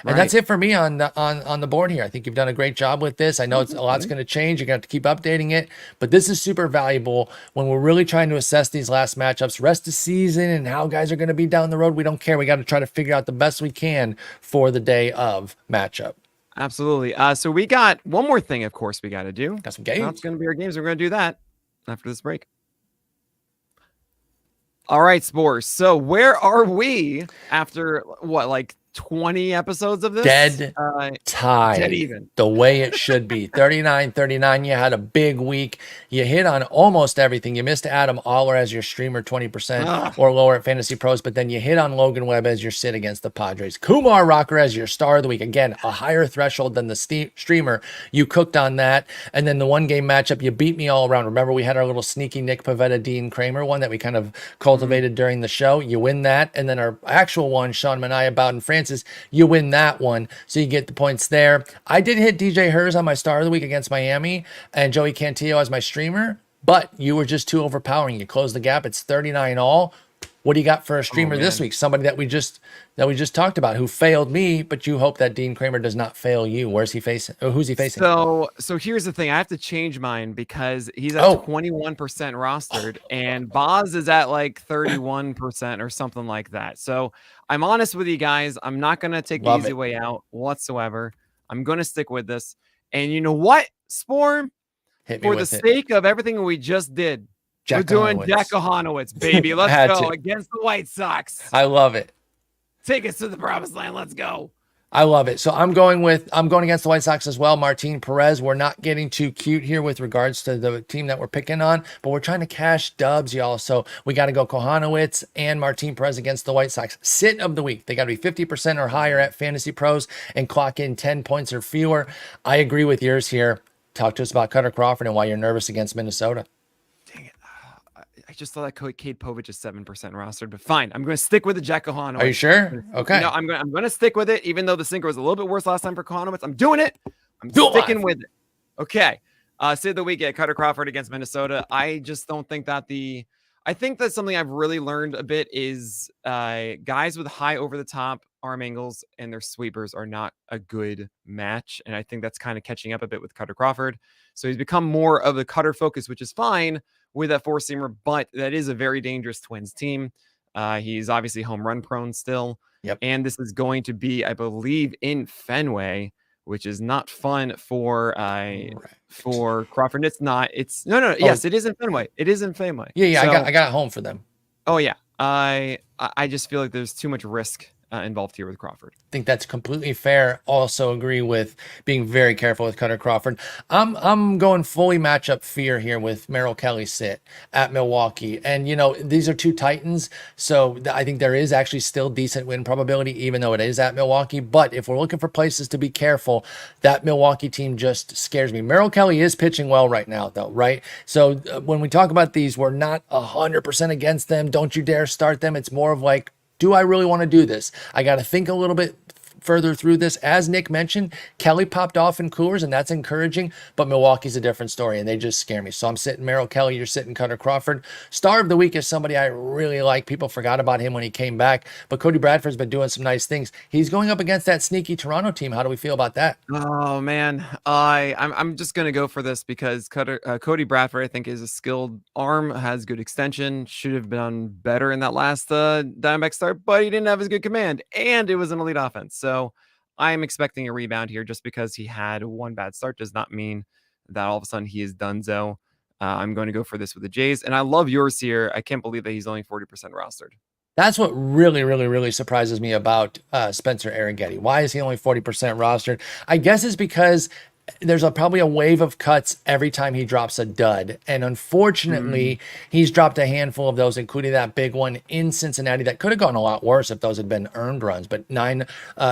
And that's it for me on the board here. I think you've done a great job with this. I know a lot's going to change. You're going to have to keep updating it. But this is super valuable when we're really trying to assess these last matchups, rest of season, and how guys are going to be down the road. We don't care. We got to try to figure out the best we can for the day of matchup. Absolutely. So we got one more thing, of course, we got to do. Got some games. That's going to be our games. We're going to do that after this break. All right, Spores. So where are we after what, like 20 episodes of this? Dead tied. Dead even. The way it should be. 39. You had a big week. You hit on almost everything. You missed Adam Aller as your streamer 20% or lower at Fantasy Pros, but then you hit on Logan Webb as your sit against the Padres. Kumar Rocker as your star of the week. Again, a higher threshold than the streamer. You cooked on that. And then the one game matchup, you beat me all around. Remember, we had our little sneaky Nick Pivetta, Dean Kramer one that we kind of cultivated during the show. You win that. And then our actual one, Sean Manaea, Bowden Francis, you win that one. So you get the points there. I did hit DJ Hers on my star of the week against Miami and Joey Cantillo as my streamer, but you were just too overpowering. You closed the gap. It's 39 all. What do you got for a streamer this week? Somebody that we just talked about who failed me, but you hope that Dean Kramer does not fail you. Where's he facing? Or who's he facing? So here's the thing. I have to change mine because he's at 21% rostered and Boz is at like 31% or something like that. So I'm honest with you guys. I'm not going to take the easy way out whatsoever. I'm going to stick with this. And you know what, Spore? For the sake of everything we just did, we're doing Jack Kohanowitz, baby. Let's go against the White Sox. I love it. Take us to the promised land. Let's go. I love it. So I'm going against the White Sox as well. Martin Perez. We're not getting too cute here with regards to the team that we're picking on, but we're trying to cash dubs, y'all. So we got to go Kohanowitz and Martin Perez against the White Sox. Sit of the week. They got to be 50% or higher at Fantasy Pros and clock in 10 points or fewer. I agree with yours here. Talk to us about Cutter Crawford and why you're nervous against Minnesota. Dang it. I just thought that Cade Povich is 7% rostered, but fine. I'm going to stick with the Jack Kohanowitz. Are you sure? Okay. No, I'm going to stick with it, even though the sinker was a little bit worse last time for Kohanowitz. I'm doing it. I'm sticking with it. Okay. Sit of the week at Cutter Crawford against Minnesota. I just don't think that I think that something I've really learned a bit is guys with high over-the-top arm angles and their sweepers are not a good match. And I think that's kind of catching up a bit with Cutter Crawford. So he's become more of the cutter focus, which is fine with that four-seamer, but that is a very dangerous Twins team. He's obviously home run prone still. Yep. And this is going to be, I believe, in Fenway, which is not fun for Crawford. It's not. It's no. Yes, it is in Fenway. It is in Fenway. Yeah. So, I got it home for them. Oh yeah. I just feel like there's too much risk involved here with Crawford. I think that's completely fair. Also agree with being very careful with Cutter Crawford. I'm going fully matchup fear here with Merrill Kelly sit at Milwaukee. And, these are two Titans. So I think there is actually still decent win probability, even though it is at Milwaukee. But if we're looking for places to be careful, that Milwaukee team just scares me. Merrill Kelly is pitching well right now, though, right? So when we talk about these, we're not 100% against them. Don't you dare start them. It's more of like, do I really want to do this? I got to think a little bit further through this. As Nick mentioned, Kelly popped off in Coors, and that's encouraging, but Milwaukee's a different story, and they just scare me. So I'm sitting Merrill Kelly, you're sitting Cutter Crawford. Star of the week is somebody I really like. People forgot about him when he came back, but Cody Bradford's been doing some nice things. He's going up against that sneaky Toronto team. How do we feel about that? Oh man, I'm just gonna go for this because Cody Bradford, I think, is a skilled arm, has good extension, should have done better in that last Diamondback start, but he didn't have as good command, and it was an elite offense. So I'm expecting a rebound here. Just because he had one bad start does not mean that all of a sudden he is donezo. I'm going to go for this with the Jays, and I love yours here. I can't believe that he's only 40% rostered. That's what really, really, really surprises me about Spencer Arrighetti. Why is he only 40% rostered? I guess it's because there's probably a wave of cuts every time he drops a dud. And unfortunately, he's dropped a handful of those, including that big one in Cincinnati that could have gone a lot worse if those had been earned runs. But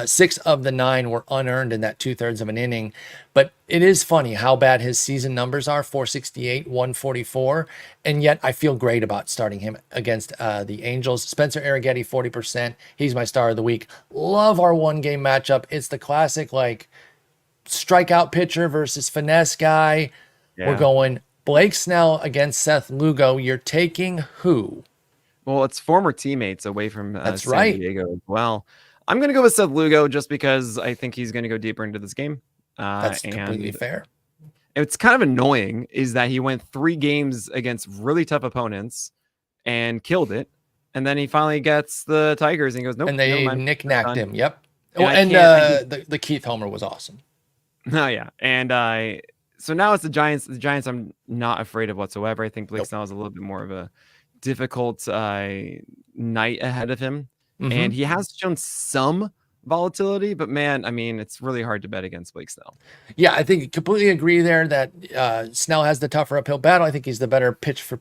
6 of the 9 were unearned in that 2/3 of an inning. But it is funny how bad his season numbers are, 468, 144. And yet I feel great about starting him against the Angels. Spencer Arrighetti, 40%. He's my star of the week. Love our one-game matchup. It's the classic, like, strikeout pitcher versus finesse guy. Yeah. We're going Blake Snell against Seth Lugo. You're taking who? Well, it's former teammates away from San Diego as well. I'm going to go with Seth Lugo just because I think he's going to go deeper into this game. That's completely fair. It's kind of annoying is that he went 3 games against really tough opponents and killed it. And then he finally gets the Tigers and he goes, nope. And they knick-knacked him. Yep. And, the Keith Homer was awesome. Oh, yeah. And so now it's the Giants. The Giants I'm not afraid of whatsoever. I think Blake Snell has a little bit more of a difficult night ahead of him. And he has shown some volatility, but man, I mean, it's really hard to bet against Blake Snell. Yeah, I think completely agree there that Snell has the tougher uphill battle. I think he's the better pitch for,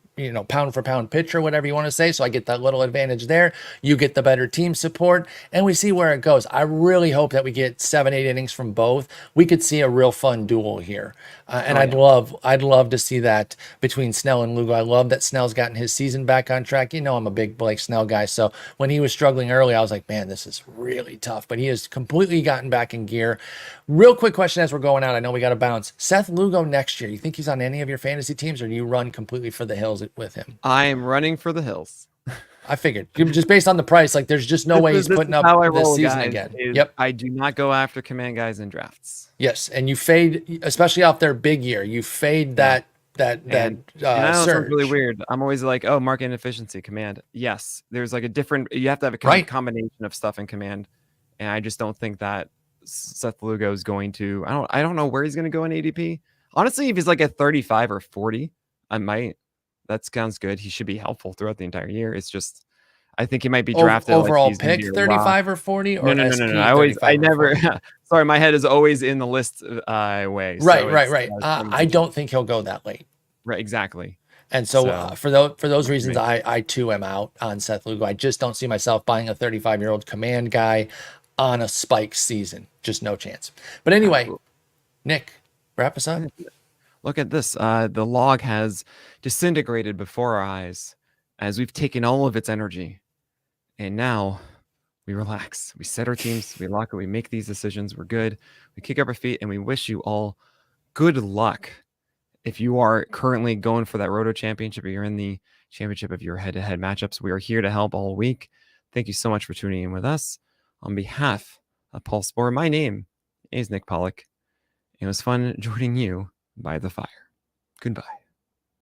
pound for pound pitcher, whatever you want to say. So I get that little advantage there. You get the better team support, and we see where it goes. I really hope that we get 7-8 innings from both. We could see a real fun duel here. And I'd love to see that between Snell and Lugo. I love that Snell's gotten his season back on track. I'm a big Blake Snell guy. So when he was struggling early, I was like, man, this is really tough. But he has completely gotten back in gear. Real quick question as we're going out. I know we got to bounce. Seth Lugo next year. You think he's on any of your fantasy teams, or do you run completely for the hills with him? I am running for the hills. I figured just based on the price, like there's just no way he's putting up this season again. Yep. I do not go after command guys in drafts. Yes. And you fade, especially off their big year, you fade that surge. Really weird. I'm always like, oh, market inefficiency command. Yes. There's like you have to have a combination of stuff in command. And I just don't think that Seth Lugo is going to, I don't know where he's going to go in ADP. Honestly, if he's like at 35 or 40, I might. That sounds good. He should be helpful throughout the entire year. It's just, I think he might be drafted overall like pick 35 or 40 or no. I never. Sorry, my head is always in the list way. Right. I don't think he'll go that late. Right, exactly. And so for those reasons, I too am out on Seth Lugo. I just don't see myself buying a 35-year-old command guy on a spike season. Just no chance. But anyway, Nick, wrap us up. Look at this. The log has disintegrated before our eyes as we've taken all of its energy. And now we relax. We set our teams. We lock it. We make these decisions. We're good. We kick up our feet, and we wish you all good luck. If you are currently going for that Roto Championship, or you're in the championship of your head-to-head matchups, we are here to help all week. Thank you so much for tuning in with us. On behalf of Paul Sporer, my name is Nick Pollack. It was fun joining you by the fire. Goodbye.